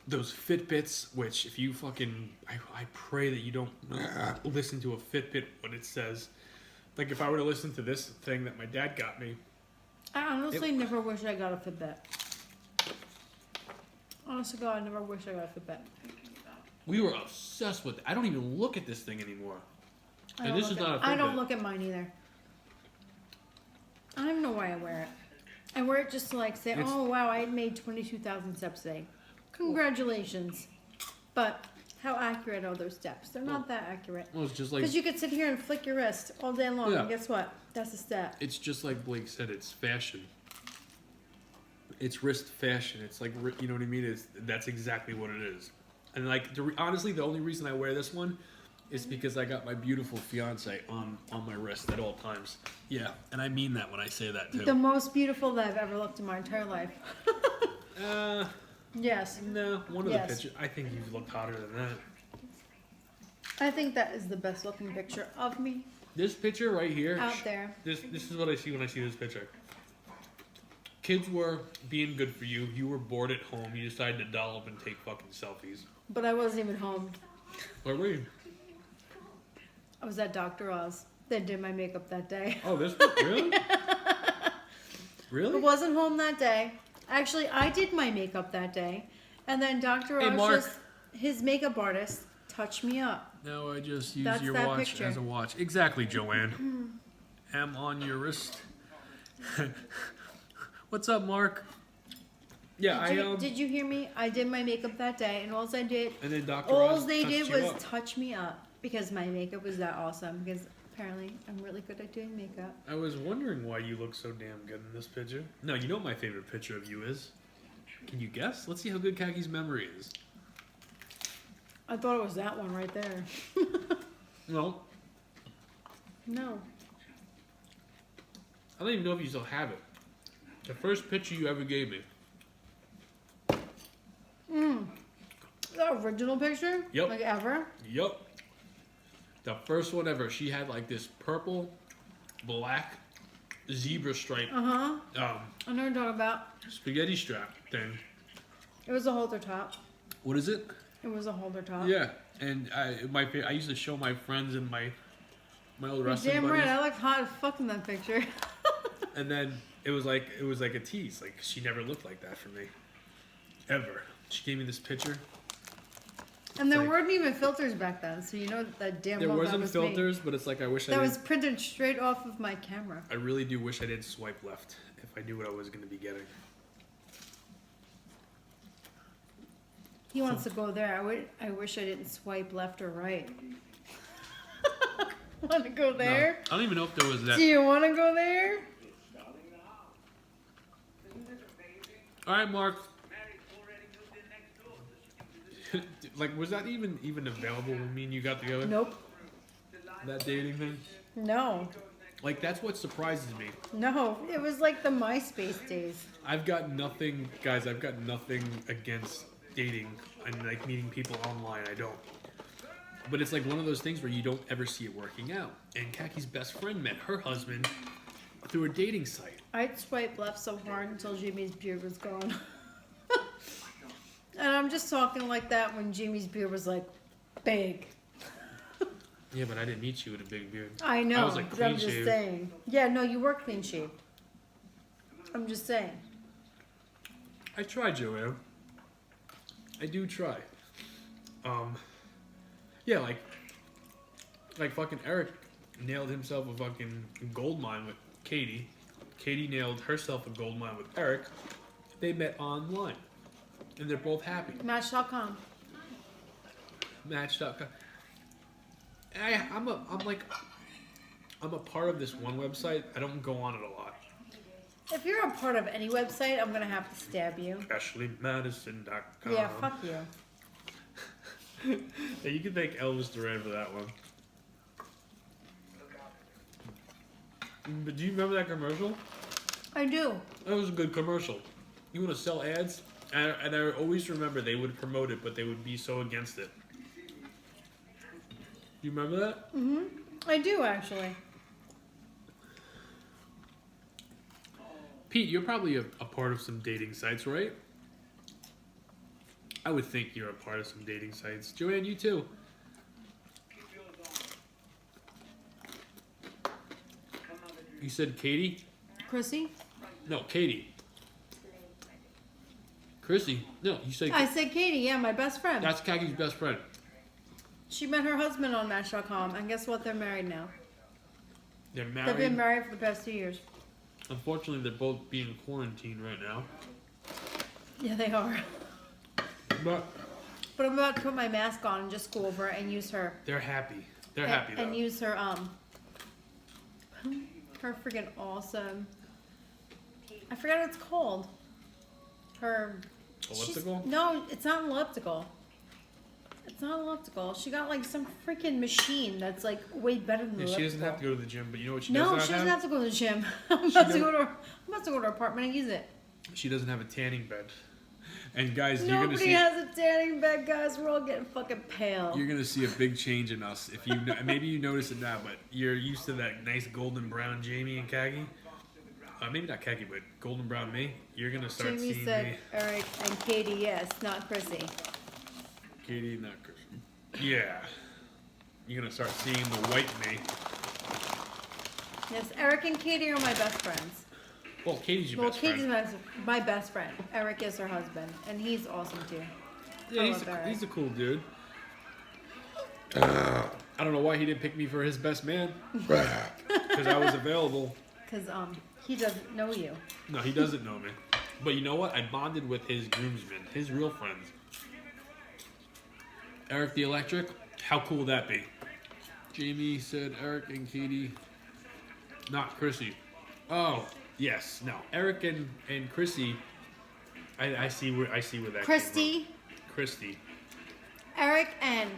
S1: those Fitbits, which if you fucking, I pray that you don't listen to a Fitbit when it says, like if I were to listen to this thing that my dad got me.
S2: I honestly never wish I got a Fitbit. Honest to God, I never wish I got a Fitbit.
S1: We were obsessed with it. I don't even look at this thing anymore. And this is not a Fitbit.
S2: I don't look at mine either. I don't even know why I wear it. I wear it just to like say, oh wow, I made 22,000 steps today. Congratulations. But how accurate are those steps? They're not that accurate.
S1: Well, it's just like,
S2: Because you could sit here and flick your wrist all day long,
S1: Yeah.
S2: and guess what? That's a step.
S1: it's just like Blake said, it's fashion. It's wrist fashion. It's like, you know what I mean? That's exactly what it is. And like, honestly, the only reason I wear this one is because I got my beautiful fiance on my wrist at all times. Yeah, and I mean that when I say that too.
S2: The most beautiful that I've ever looked in my entire life. Yes.
S1: No, one of
S2: Yes.
S1: the pictures. I think you've looked hotter than that.
S2: I think that is the best looking picture of me
S1: This picture right here.
S2: out there.
S1: This is what I see when I see this picture. Kids were being good for you. You were bored at home. You decided to doll up and take fucking selfies.
S2: But I wasn't even home.
S1: Where were you?
S2: I was at Dr. Oz. They did my makeup that day.
S1: Oh, this one? Really?
S2: I
S1: Really?
S2: wasn't home that day. Actually, I did my makeup that day. And then Dr.
S1: Hey,
S2: Oz,
S1: Mark.
S2: his makeup artist, touched me up.
S1: No, I just use
S2: That's
S1: your
S2: that
S1: watch
S2: picture.
S1: as a watch. Exactly, Joanne. Am on your wrist. What's up, Mark? Yeah,
S2: Did you hear me? I did my makeup that day, and all I did,
S1: And then Dr.
S2: all
S1: Oz
S2: they
S1: touched
S2: did
S1: you
S2: was
S1: up.
S2: touch me up because my makeup was that awesome. Because apparently, I'm really good at doing makeup.
S1: I was wondering why you look so damn good in this picture. No, you know what my favorite picture of you is? Can you guess? Let's see how good Kaki's memory is.
S2: I thought it was that one right there.
S1: No,
S2: No.
S1: I don't even know if you still have it. The first picture you ever gave me.
S2: The original picture?
S1: Yep.
S2: Like ever?
S1: Yup. The first one ever. She had like this purple, black, zebra stripe,
S2: I know what you're talking about.
S1: spaghetti strap thing.
S2: It was a holder top.
S1: What is it?
S2: It was a holder top.
S1: Yeah, and I used to show my friends and my old
S2: You're
S1: wrestling
S2: damn
S1: buddies.
S2: right. I looked hot as fuck in that picture.
S1: And then it was like a tease. Like she never looked like that for me, ever. She gave me this picture.
S2: And there
S1: Like-
S2: weren't even filters back then, so you know that damn
S1: There
S2: well that
S1: wasn't
S2: was
S1: filters, but it's like I wish
S2: Me.
S1: I
S2: That
S1: did.
S2: was printed straight off of my camera.
S1: I really do wish I didn't swipe left if I knew what I was going to be getting.
S2: He wants to go there. I wish I didn't swipe left or right. Want to go
S1: No,
S2: there?
S1: I don't even know if there was that.
S2: Do you want to go there?
S1: All right, Mark. Like, was that even available when me and you got together?
S2: Nope.
S1: That dating thing?
S2: No.
S1: Like, that's what surprises me.
S2: No. It was like the MySpace days.
S1: I've got nothing, guys, I've got nothing against dating and, like, meeting people online. I don't. But it's like one of those things where you don't ever see it working out. And Kaki's best friend met her husband through a dating site.
S2: I'd swipe left so hard until Jamie's beard was gone. And I'm just talking like that when Jamie's beard was like big.
S1: Yeah, but I didn't meet you with a big beard.
S2: I know,
S1: I was like
S2: but
S1: clean
S2: I'm just
S1: shaved.
S2: saying. Yeah, no, you were clean shaved. I'm just saying.
S1: I try, Joanne. I do try. Yeah, like fucking Eric nailed himself a fucking gold mine with Katie. Katie nailed herself a gold mine with Eric. They met online, and they're both happy.
S2: Match.com.
S1: Match.com. I'm a part of this one website. I don't go on it a lot.
S2: If you're a part of any website, I'm gonna have to stab you.
S1: AshleyMadison.com.
S2: Yeah, fuck you.
S1: Yeah, you can thank Elvis Duran for that one. But do you remember that commercial?
S2: I do.
S1: That was a good commercial. You want to sell ads? And I always remember they would promote it, but they would be so against it. You remember that?
S2: Mm-hmm. I do, actually.
S1: Pete, you're probably a part of some dating sites, right? I would think you're a part of some dating sites. Joanne, you too. You said Katie?
S2: Chrissy?
S1: No, Katie. Chrissy? No, you said...
S2: I said Katie, yeah, my best friend.
S1: That's Kaki's best friend.
S2: She met her husband on Match.com, and guess what? They're married now.
S1: They're
S2: They've
S1: married.
S2: been married for the past 2 years.
S1: Unfortunately, they're both being quarantined right now.
S2: Yeah, they are.
S1: But
S2: But I'm about to put my mask on and just go over and use her.
S1: they're happy. They're happy, though.
S2: And use her, her freaking awesome, I forgot what it's called. Her...
S1: Elliptical?
S2: No, it's not an elliptical. It's not an elliptical. She got like some freaking machine that's like way better than the
S1: Yeah,
S2: elliptical.
S1: she doesn't have to go to the gym, but you know what she
S2: No,
S1: does
S2: she
S1: not
S2: doesn't
S1: have?
S2: have to go to the gym. I'm about to go to her apartment and use it.
S1: She doesn't have a tanning bed. And guys, you're gonna
S2: Nobody
S1: see
S2: has a tanning bed, guys. We're all getting fucking pale.
S1: you're gonna see a big change in us. If you maybe you notice it now, but you're used to that nice golden brown Jamie and Kagi. Maybe not Kagi, but golden brown me. You're gonna start
S2: Jamie
S1: seeing
S2: said
S1: me.
S2: Eric and Katie, yes, not Chrissy.
S1: Katie, not Christian. Yeah. You're gonna start seeing the white me.
S2: Yes, Eric and Katie are my best friends.
S1: Well, Katie's your
S2: Well,
S1: best
S2: Katie's
S1: friend.
S2: my best friend. Eric is her husband, and he's awesome too.
S1: Yeah,
S2: I love Eric.
S1: he's a cool dude. I don't know why he didn't pick me for his best man. Because I was available.
S2: Because he doesn't know you.
S1: No, he doesn't know me. But you know what? I bonded with his groomsmen, his real friends. Eric the Electric, how cool would that be? Jamie said Eric and Katie, not Chrissy. Oh, yes, no. Eric and Chrissy, I see where that came
S2: Christy,
S1: from. Christy.
S2: Eric, and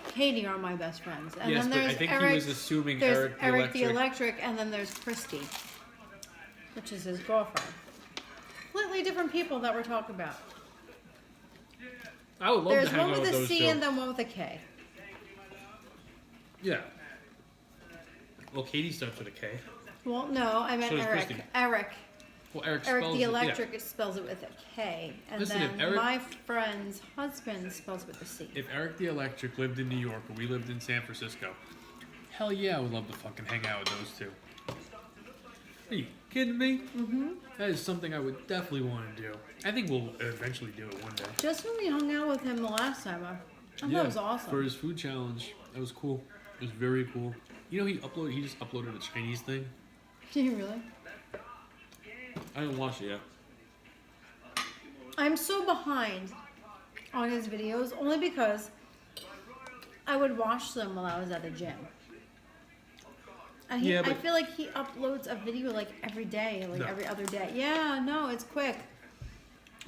S2: Katie are my best friends. And
S1: Yes,
S2: then
S1: but
S2: there's
S1: I think
S2: Eric,
S1: he was assuming
S2: there's
S1: Eric the Electric.
S2: and then there's Christy, which is his girlfriend. Completely different people that we're talking about.
S1: I would love
S2: There's
S1: to hang
S2: one
S1: out
S2: with
S1: with
S2: a
S1: those
S2: C
S1: two.
S2: and then one with a K.
S1: Yeah. Well, Katie starts with a K.
S2: Well, no, I meant
S1: So does
S2: Eric.
S1: Christy.
S2: Eric.
S1: Well, Eric
S2: Eric
S1: spells
S2: the
S1: it,
S2: Electric
S1: yeah.
S2: it spells it with a K. And
S1: Listen, if
S2: then
S1: Eric-
S2: my friend's husband spells it with a C.
S1: If Eric the Electric lived in New York or we lived in San Francisco, hell yeah, I would love to fucking hang out with those two. Are you kidding me?
S2: Mm-hmm.
S1: That is something I would definitely want to do. I think we'll eventually do it one day.
S2: Just when we hung out with him the last time, I thought it was awesome.
S1: For his food challenge, that was cool. It was very cool. You know, he just uploaded a Chinese thing.
S2: Did you really?
S1: I didn't watch it yet.
S2: I'm so behind on his videos only because I would watch them while I was at the gym. And
S1: Yeah,
S2: I
S1: but-
S2: feel like he uploads a video like every day, like
S1: No.
S2: every other day. Yeah, no, it's quick.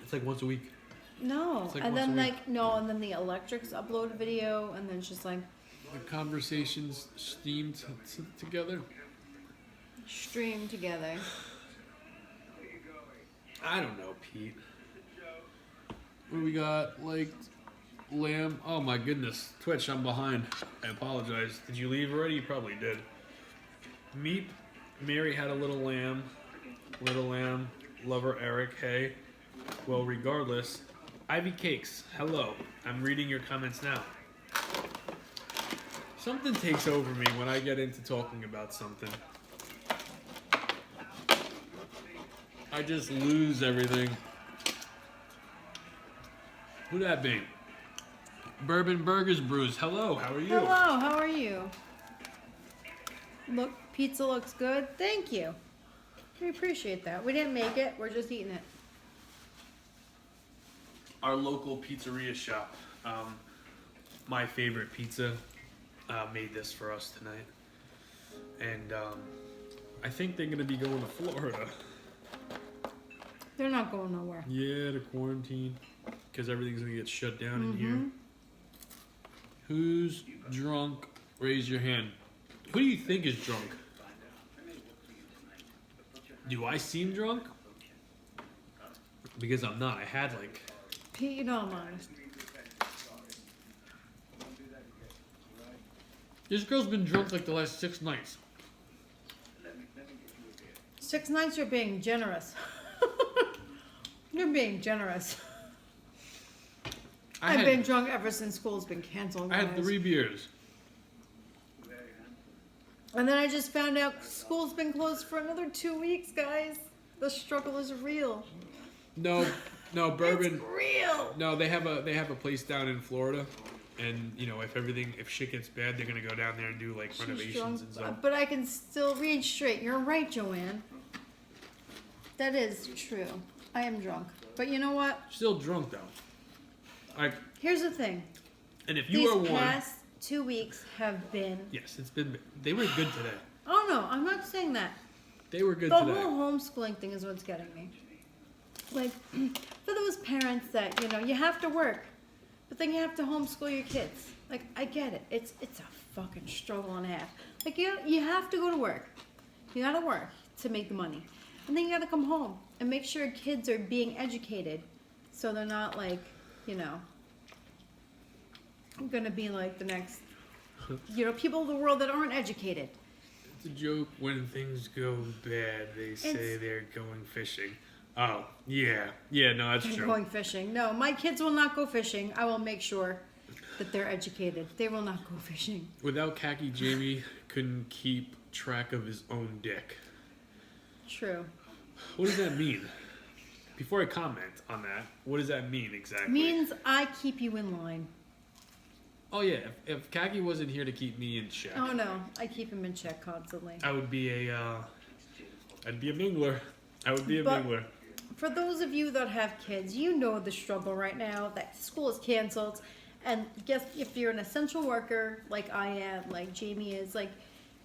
S1: It's like once a week.
S2: No,
S1: It's like
S2: and
S1: once
S2: then
S1: a week.
S2: and then the Electrics upload a video, and then it's just like
S1: The conversations steamed together.
S2: stream together.
S1: I don't know, Pete. What do we got? Like, lamb. Oh my goodness. Twitch, I'm behind. I apologize. Did you leave already? You probably did. Meat. Mary had a little lamb. Little Lamb, Lover Eric, hey. Well, regardless, Ivy Cakes, hello. I'm reading your comments now. Something takes over me when I get into talking about something. I just lose everything. Who'd that be? Bourbon Burgers Brews, hello, how are you?
S2: Hello, how are you? Look, pizza looks good. Thank you. We appreciate that. We didn't make it. We're just eating it.
S1: Our local pizzeria shop, my favorite pizza, made this for us tonight. And I think they're going to be going to Florida.
S2: They're not going nowhere.
S1: Yeah, to quarantine. Because everything's going to get shut down in here. Who's drunk? Raise your hand. Who do you think is drunk? Do I seem drunk? Because I'm not. I had like...
S2: Pete, you know I'm honest.
S1: This girl's been drunk like the last 6 nights.
S2: 6 nights, you're being generous. You're being generous. I've been drunk ever since school's been canceled.
S1: I had 3 beers.
S2: And then I just found out school's been closed for another 2 weeks, guys. The struggle is real.
S1: No, bourbon.
S2: It's real.
S1: No, they have a place down in Florida, and you know if shit gets bad, they're gonna go down there and do like renovations and stuff.
S2: But I can still read straight. You're right, Joanne. That is true. I am drunk. But you know what?
S1: Still drunk though. Like,
S2: here's the thing.
S1: and if you
S2: These
S1: are one,
S2: past 2 weeks have been.
S1: yes, it's been. They were good today.
S2: Oh no, I'm not saying that.
S1: They were good
S2: The
S1: today.
S2: whole homeschooling thing is what's getting me. Like, for those parents that, you know, you have to work, but then you have to homeschool your kids. Like, I get it. It's a fucking struggle and a half. Like, you have to go to work. You gotta work to make the money. And then you gotta come home and make sure kids are being educated so they're not like, you know, gonna be like the next, you know, people of the world that aren't educated.
S1: It's a joke. When things go bad, they say they're going fishing. Oh, yeah. Yeah, no, that's true.
S2: Going fishing. No, my kids will not go fishing. I will make sure that they're educated. They will not go fishing.
S1: Without khaki, Jamie couldn't keep track of his own dick.
S2: True.
S1: What does that mean? Before I comment on that, what does that mean exactly?
S2: Means I keep you in line.
S1: Oh yeah, if khaki wasn't here to keep me in check.
S2: Oh no, I keep him in check constantly.
S1: I would be I'd be a mingler. I would be a mingler.
S2: For those of you that have kids, you know the struggle right now that school is canceled. And guess if you're an essential worker like I am, like Jamie is, like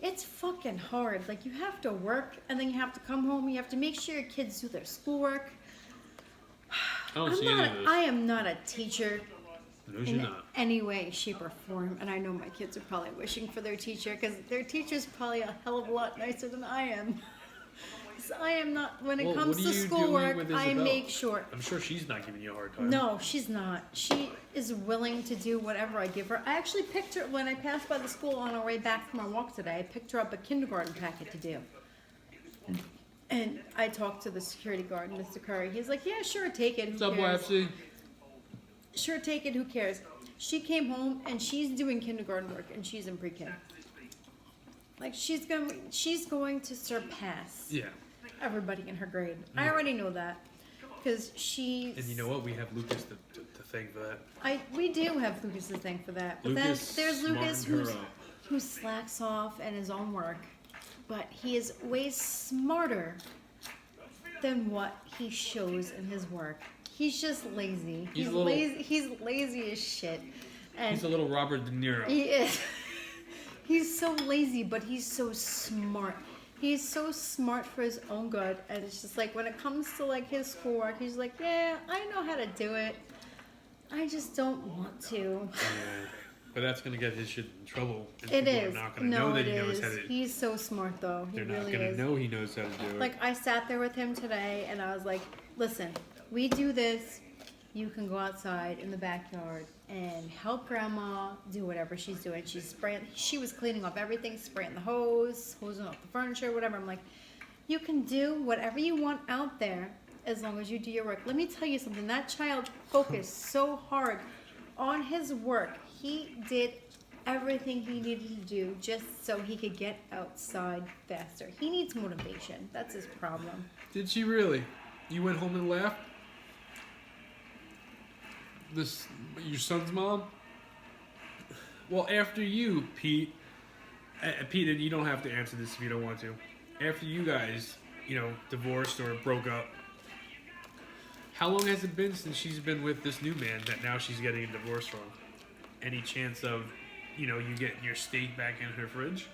S2: it's fucking hard. Like you have to work and then you have to come home. You have to make sure your kids do their schoolwork. I am not a teacher.
S1: No, you're not.
S2: Any way, shape, or form. And I know my kids are probably wishing for their teacher because their teacher's probably a hell of a lot nicer than I am. So I am not, when it comes to schoolwork, I make sure.
S1: I'm sure she's not giving you a hard time.
S2: No, she's not. She is willing to do whatever I give her. I actually picked her, when I passed by the school on our way back from our walk today, I picked her up a kindergarten packet to do. And I talked to the security guard, Mr. Curry. He's like, yeah, sure, take it.
S1: What's up, YFC?
S2: Sure, take it. Who cares? She came home and she's doing kindergarten work and she's in pre-K. Like she's going to surpass everybody in her grade. I already know that because she.
S1: And you know what? We have Lucas to thank for that.
S2: We do have Lucas to thank for that. But
S1: Lucas,
S2: then there's Lucas who slacks off in his own work, but he is way smarter than what he shows in his work. He's just lazy. He's lazy. He's lazy as shit. And
S1: he's a little Robert De Niro.
S2: He is. He's so lazy, but he's so smart. He's so smart for his own good, and it's just like when it comes to like his schoolwork, he's like, yeah, I know how to do it. I just don't want to.
S1: Yeah, but that's gonna get his shit in trouble. And
S2: it
S1: people
S2: is.
S1: are not gonna know that he knows how to.
S2: He's so smart, though.
S1: They're not gonna know he knows how to do it.
S2: Like I sat there with him today, and I was like, listen, we do this. You can go outside in the backyard and help Grandma do whatever she's doing. She was cleaning off everything, spraying the hosing off the furniture, whatever. I'm like, You can do whatever you want out there as long as you do your work. Let me tell you something. That child focused so hard on his work. He did everything he needed to do just so he could get outside faster. He needs motivation. That's his problem.
S1: Did she really? You went home and laughed? Your son's mom? Well, after you, Pete, Pete, and you don't have to answer this if you don't want to. After you guys, divorced or broke up, how long has it been since she's been with this new man that now she's getting a divorce from? Any chance of, you getting your steak back in her fridge?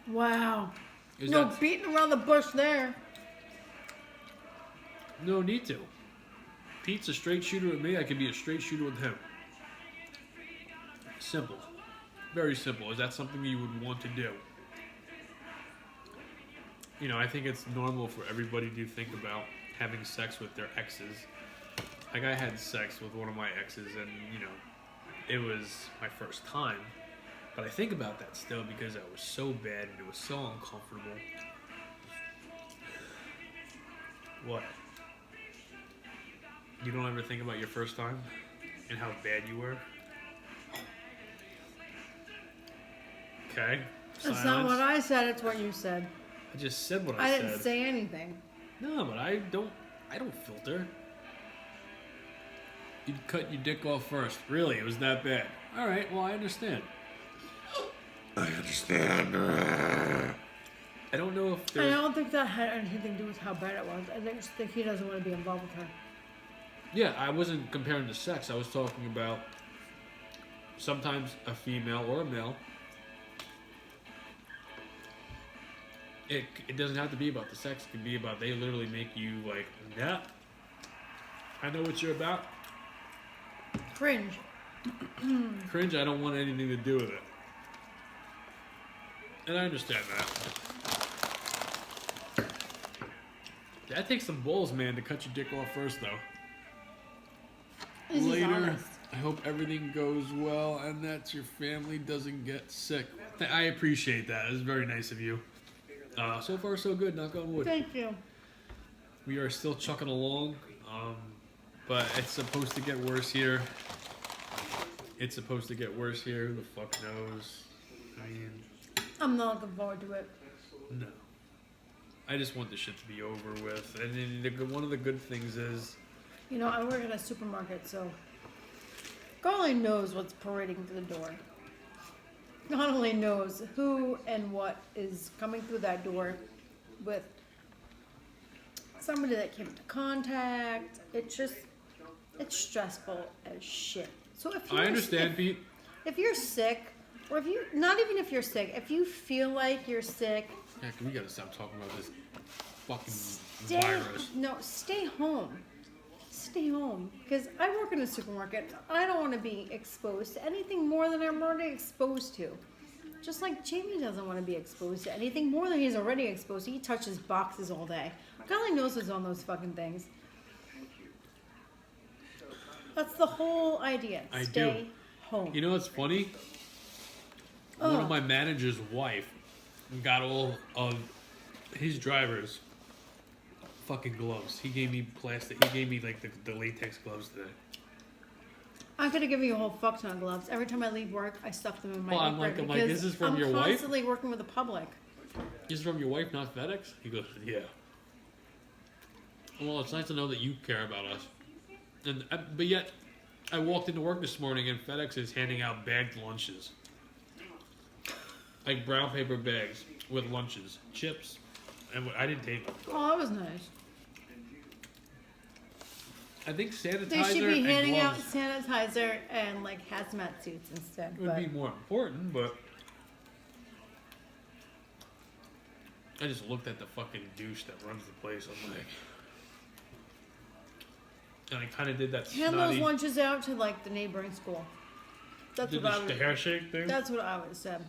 S2: Wow. No beating around the bush there.
S1: No need to. Pete's a straight shooter with me. I can be a straight shooter with him. Simple. Very simple. Is that something you would want to do? I think it's normal for everybody to think about having sex with their exes. Like, I had sex with one of my exes, and, it was my first time. But I think about that still because I was so bad and it was so uncomfortable. What? You don't ever think about your first time and how bad you were? Okay.
S2: That's not what I said, it's what you said.
S1: I just said what I said.
S2: I didn't say anything.
S1: No, but I don't filter. You'd cut your dick off first. Really? It was that bad. Alright, well, I understand.
S3: I understand.
S1: I don't know if
S2: I don't think that had anything to do with how bad it was. I just think he doesn't want to be involved with her.
S1: Yeah, I wasn't comparing to sex. I was talking about sometimes a female or a male. It doesn't have to be about the sex. It can be about they literally make you like, yeah, I know what you're about.
S2: Cringe.
S1: Cringe, I don't want anything to do with it. And I understand that. That takes some balls, man, to cut your dick off first, though. Later, I hope everything goes well and that your family doesn't get sick. I appreciate that. It's very nice of you. So far, so good. Knock on wood.
S2: Thank you.
S1: We are still chucking along, but it's supposed to get worse here. It's supposed to get worse here. Who the fuck knows? I mean,
S2: I'm not looking forward to it.
S1: no. I just want this shit to be over with. And then one of the good things is,
S2: I work at a supermarket, so God only knows what's parading through the door. God only knows who and what is coming through that door with somebody that came into contact. It's stressful as shit. So if
S1: I understand, Pete.
S2: If you're sick, or if you, not even if you're sick, if you feel like you're sick,
S1: Yeah, we gotta stop talking about this fucking virus.
S2: No, stay home. Stay home. Because I work in a supermarket. I don't want to be exposed to anything more than I'm already exposed to. Just like Jamie doesn't want to be exposed to anything more than he's already exposed to. He touches boxes all day. God only knows what's on those fucking things. That's the whole idea. Stay home.
S1: You know what's funny? One of my manager's wife got all of his drivers fucking gloves. He gave me plastic. He gave me like the latex gloves today.
S2: I could have given you a whole fuck ton of gloves. Every time I leave work, I stuff them in my
S1: I'm like, this is from your wife?
S2: I'm constantly working with the public.
S1: This is from your wife, not FedEx? He goes, yeah. Well, it's nice to know that you care about us. And but yet, I walked into work this morning and FedEx is handing out bagged lunches. Like brown paper bags with lunches, chips, and I didn't take them.
S2: Oh, that was nice.
S1: I think sanitizer
S2: They should be handing
S1: and
S2: out
S1: gloves
S2: sanitizer and like hazmat suits instead.
S1: would be more important, but I just looked at the fucking douche that runs the place. I'm like, and I kind of did that
S2: hand
S1: snotty,
S2: those lunches out to like the neighboring school. That's
S1: did
S2: what I
S1: the
S2: would.
S1: hair shake thing.
S2: That's what I would have said.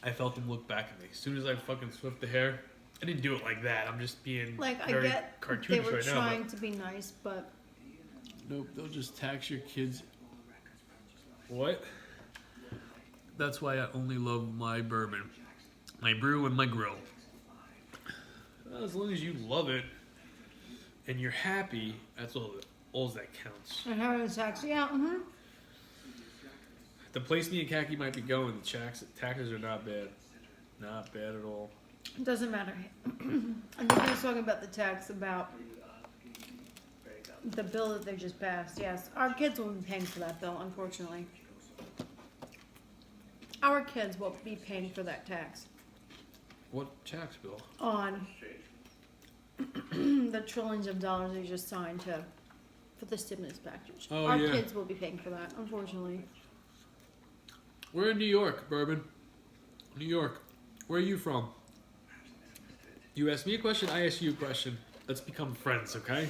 S1: I felt him look back at me. As soon as I fucking swift the hair, I didn't do it like that. I'm just being
S2: Like I
S1: very
S2: get
S1: cartoonish
S2: they were
S1: right now.
S2: trying to be nice, but
S1: Nope, they'll just tax your kids. What? That's why I only love my bourbon. my brew and my grill. Well, as long as you love it and you're happy, that's all that counts.
S2: And how is tax? Yeah,
S1: The place me and Khaki might be going, the taxes are not bad. Not bad at all.
S2: It doesn't matter. I think I was talking about the tax, about the bill that they just passed. Yes, our kids will be paying for that bill, unfortunately. Our kids will be paying for that tax
S1: What tax bill?
S2: on the trillions of dollars they just signed for the stimulus package.
S1: Oh,
S2: Our
S1: yeah.
S2: kids will be paying for that, unfortunately.
S1: We're in New York, Bourbon. New York. Where are you from? You ask me a question, I ask you a question. Let's become friends, okay?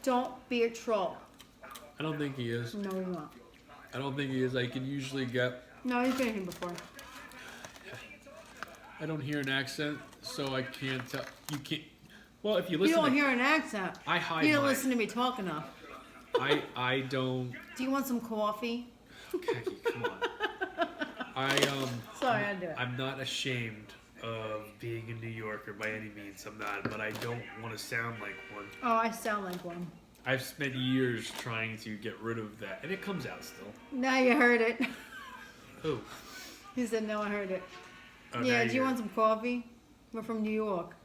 S2: Don't be a troll.
S1: I don't think he is.
S2: No, you're not.
S1: I don't think he is. I can usually get...
S2: No, he's been here before.
S1: I don't hear an accent, so I can't tell. You can't... Well, if you
S2: You
S1: listen
S2: don't
S1: to...
S2: hear an accent.
S1: I hide
S2: You don't
S1: my...
S2: listen to me talk enough.
S1: I don't...
S2: Do you want some coffee?
S1: Khaki, come on.
S2: Sorry, I do it.
S1: I'm not ashamed of being a New Yorker by any means. I'm not, but I don't want to sound like one.
S2: Oh, I sound like one.
S1: I've spent years trying to get rid of that, and it comes out still.
S2: Now you heard it.
S1: Oh.
S2: He said, no, I heard it.
S1: Oh,
S2: Yeah,
S1: now
S2: do you
S1: you're-
S2: want some coffee? We're from New York.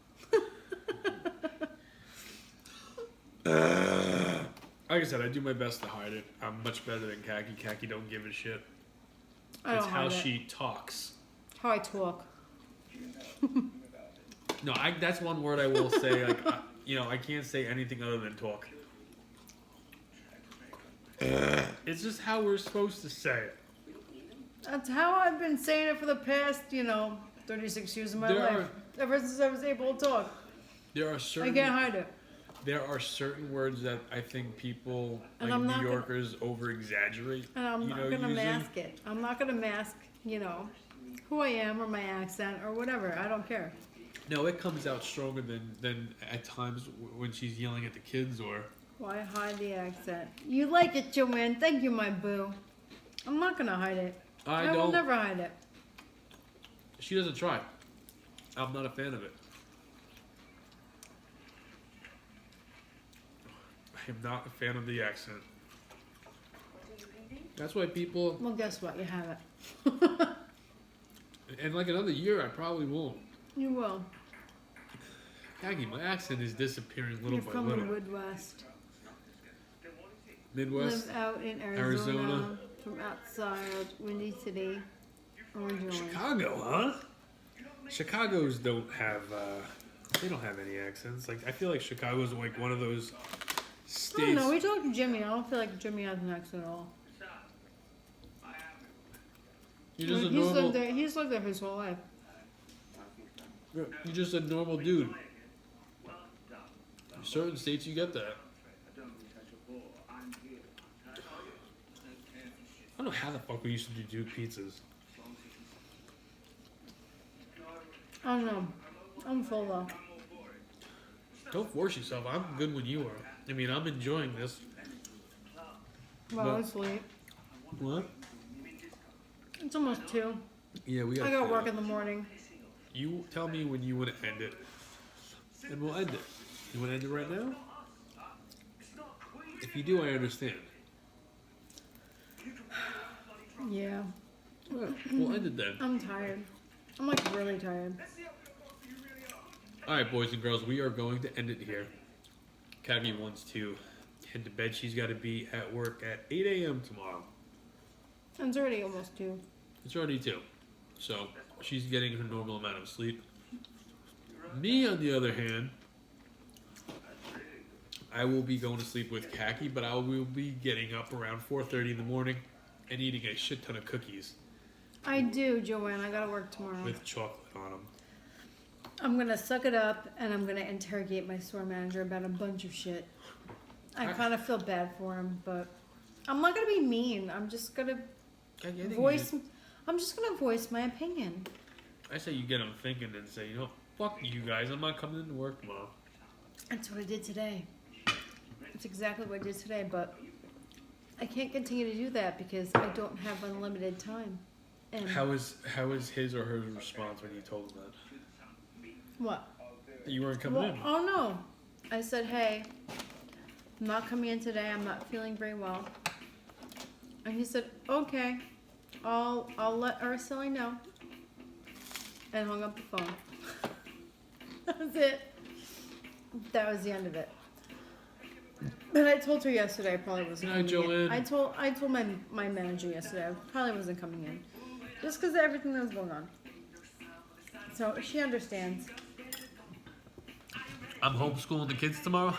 S1: Like I said, I do my best to hide it. I'm much better than Khaki. Khaki don't give a shit.
S2: I
S1: It's
S2: don't
S1: how
S2: hide it.
S1: she talks.
S2: How I talk.
S1: No, that's one word I will say. Like, I can't say anything other than talk. It's just how we're supposed to say it.
S2: That's how I've been saying it for the past, 36 years of my
S1: There
S2: life. Ever since I was able to talk.
S1: There are
S2: I
S1: certain
S2: can't hide it.
S1: there are certain words that I think people,
S2: And
S1: like
S2: I'm not
S1: New
S2: gonna-
S1: over-Yorkers, over-exaggerate.
S2: And I'm not going to
S1: using.
S2: mask it. I'm not going to mask, who I am or my accent or whatever. I don't care.
S1: No, it comes out stronger than at times when she's yelling at the kids or.
S2: Why hide the accent? You like it, Joanne. Thank you, my boo. I'm not going to hide it.
S1: I
S2: will
S1: don't.
S2: never hide it.
S1: She doesn't try. I'm not a fan of it. I am not a fan of the accent. That's why people.
S2: Well, guess what? You have it.
S1: In like another year, I probably won't.
S2: You will.
S1: Aggie, my accent is disappearing little
S2: You're
S1: by
S2: from
S1: little.
S2: the Midwest.
S1: Midwest.
S2: Live out in
S1: Arizona.
S2: Arizona. From outside Windy City. Originally.
S1: Chicago, huh? Chicago's don't have. They don't have any accents. Like I feel like Chicago's like one of those
S2: I
S1: states.
S2: don't know. We talked to Jimmy. I don't feel like Jimmy has an accent at all.
S1: You're just a
S2: He's
S1: normal.
S2: lived there. He's lived there his whole life.
S1: You're just a normal dude. Certain states you get that. I don't know how the fuck we used to do pizzas.
S2: I don't know. I'm full though.
S1: Don't force yourself. I'm good when you are. I mean, I'm enjoying this.
S2: Well,
S1: But-
S2: it's late.
S1: What?
S2: It's almost 2.
S1: Yeah, we got.
S2: I got work in the morning.
S1: You tell me when you want to end it, and we'll end it. You want to end it right now? If you do, I understand.
S2: Yeah.
S1: We'll end it then.
S2: I'm tired. I'm like really tired.
S1: All right, boys and girls, we are going to end it here. Kagi wants to head to bed. She's got to be at work at 8 a.m. tomorrow.
S2: It's already almost 2.
S1: It's already 2. So she's getting her normal amount of sleep. Me, on the other hand, I will be going to sleep with Khaki, but I will be getting up around 4:30 in the morning and eating a shit ton of cookies
S2: I do, Joanne. I gotta work tomorrow.
S1: with chocolate on them.
S2: I'm gonna suck it up and I'm gonna interrogate my store manager about a bunch of shit. I kind of feel bad for him, but I'm not gonna be mean. I'm just gonna voice. I'm just gonna voice my opinion.
S1: I say you get them thinking and say, fuck you guys. I'm not coming into work tomorrow.
S2: That's what I did today. That's exactly what I did today, but I can't continue to do that because I don't have unlimited time. And
S1: How was his or her response when you told him that?
S2: what?
S1: That you weren't coming in?
S2: Oh no. I said, hey, I'm not coming in today. I'm not feeling very well. And he said, okay, I'll let Araceli know. And hung up the phone. That was it. That was the end of it. But I told her yesterday I probably wasn't
S1: Good night,
S2: coming in.
S1: Joanne.
S2: I told my manager yesterday I probably wasn't coming in. Just because of everything that was going on. So she understands.
S1: I'm homeschooling the kids tomorrow?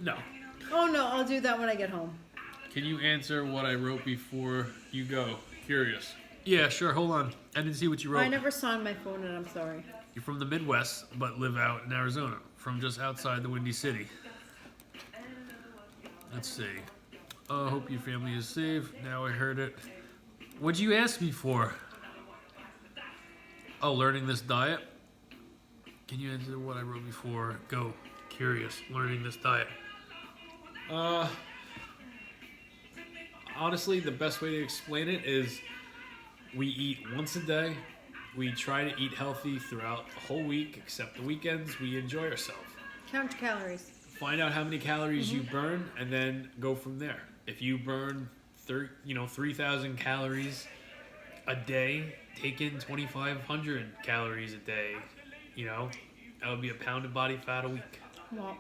S1: No.
S2: Oh no, I'll do that when I get home.
S1: Can you answer what I wrote before you go? Curious. Yeah, sure. Hold on. I didn't see what you wrote.
S2: I never saw on my phone and I'm sorry.
S1: You're from the Midwest, but live out in Arizona. From just outside the Windy City. Let's see. Hope your family is safe. Now I heard it. What'd you ask me for? Oh, learning this diet? Can you answer what I wrote before? Go. Curious. Learning this diet. Honestly, the best way to explain it is we eat once a day. We try to eat healthy throughout the whole week, except the weekends. We enjoy ourselves.
S2: Count your calories.
S1: Find out how many calories you burn, and then go from there. If you burn 3,000 calories a day, take in 2,500 calories a day. That would be a pound of body fat a week.
S2: Well,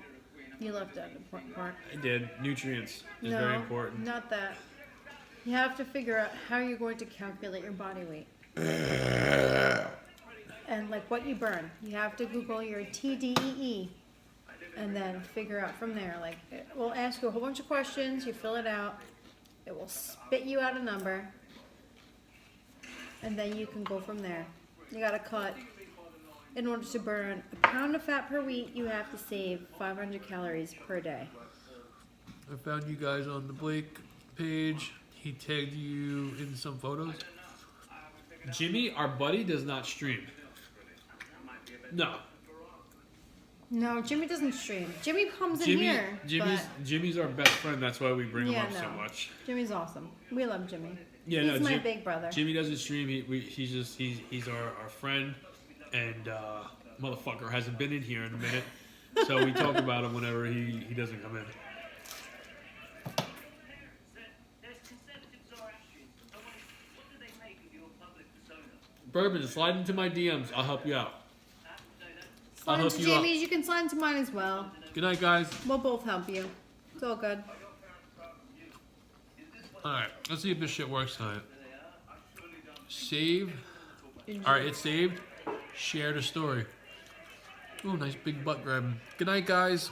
S2: you left out the important part.
S1: I did. Nutrients is
S2: No,
S1: very important.
S2: not that. You have to figure out how you're going to calculate your body weight. And like what you burn. You have to Google your TDEE and then figure out from there. Like it will ask you a whole bunch of questions, you fill it out, it will spit you out a number, and then you can go from there. You gotta cut. In order to burn a pound of fat per week, you have to save 500 calories per day.
S1: I found you guys on the Blake page. He tagged you in some photos. Jimmy, our buddy, does not stream. No.
S2: No, Jimmy doesn't stream. Jimmy comes in here.
S1: Jimmy's our best friend. That's why we bring him
S2: Yeah,
S1: up so
S2: no.
S1: much.
S2: Jimmy's awesome. We love Jimmy.
S1: Yeah,
S2: He's my
S1: Jim-
S2: big brother.
S1: Jimmy doesn't stream. He's our friend, and motherfucker hasn't been in here in a minute. So we talk about him whenever he doesn't come in. Bourbon, slide into my DMs. I'll help you out. I'll
S2: Slide
S1: hook
S2: into
S1: you up.
S2: Jamie's. You can slide into mine as well.
S1: Good night, guys.
S2: We'll both help you. It's all good.
S1: Alright, let's see if this shit works tonight. Save. Alright, it's saved. Share the story. Ooh, nice big butt grabbing. Good night, guys.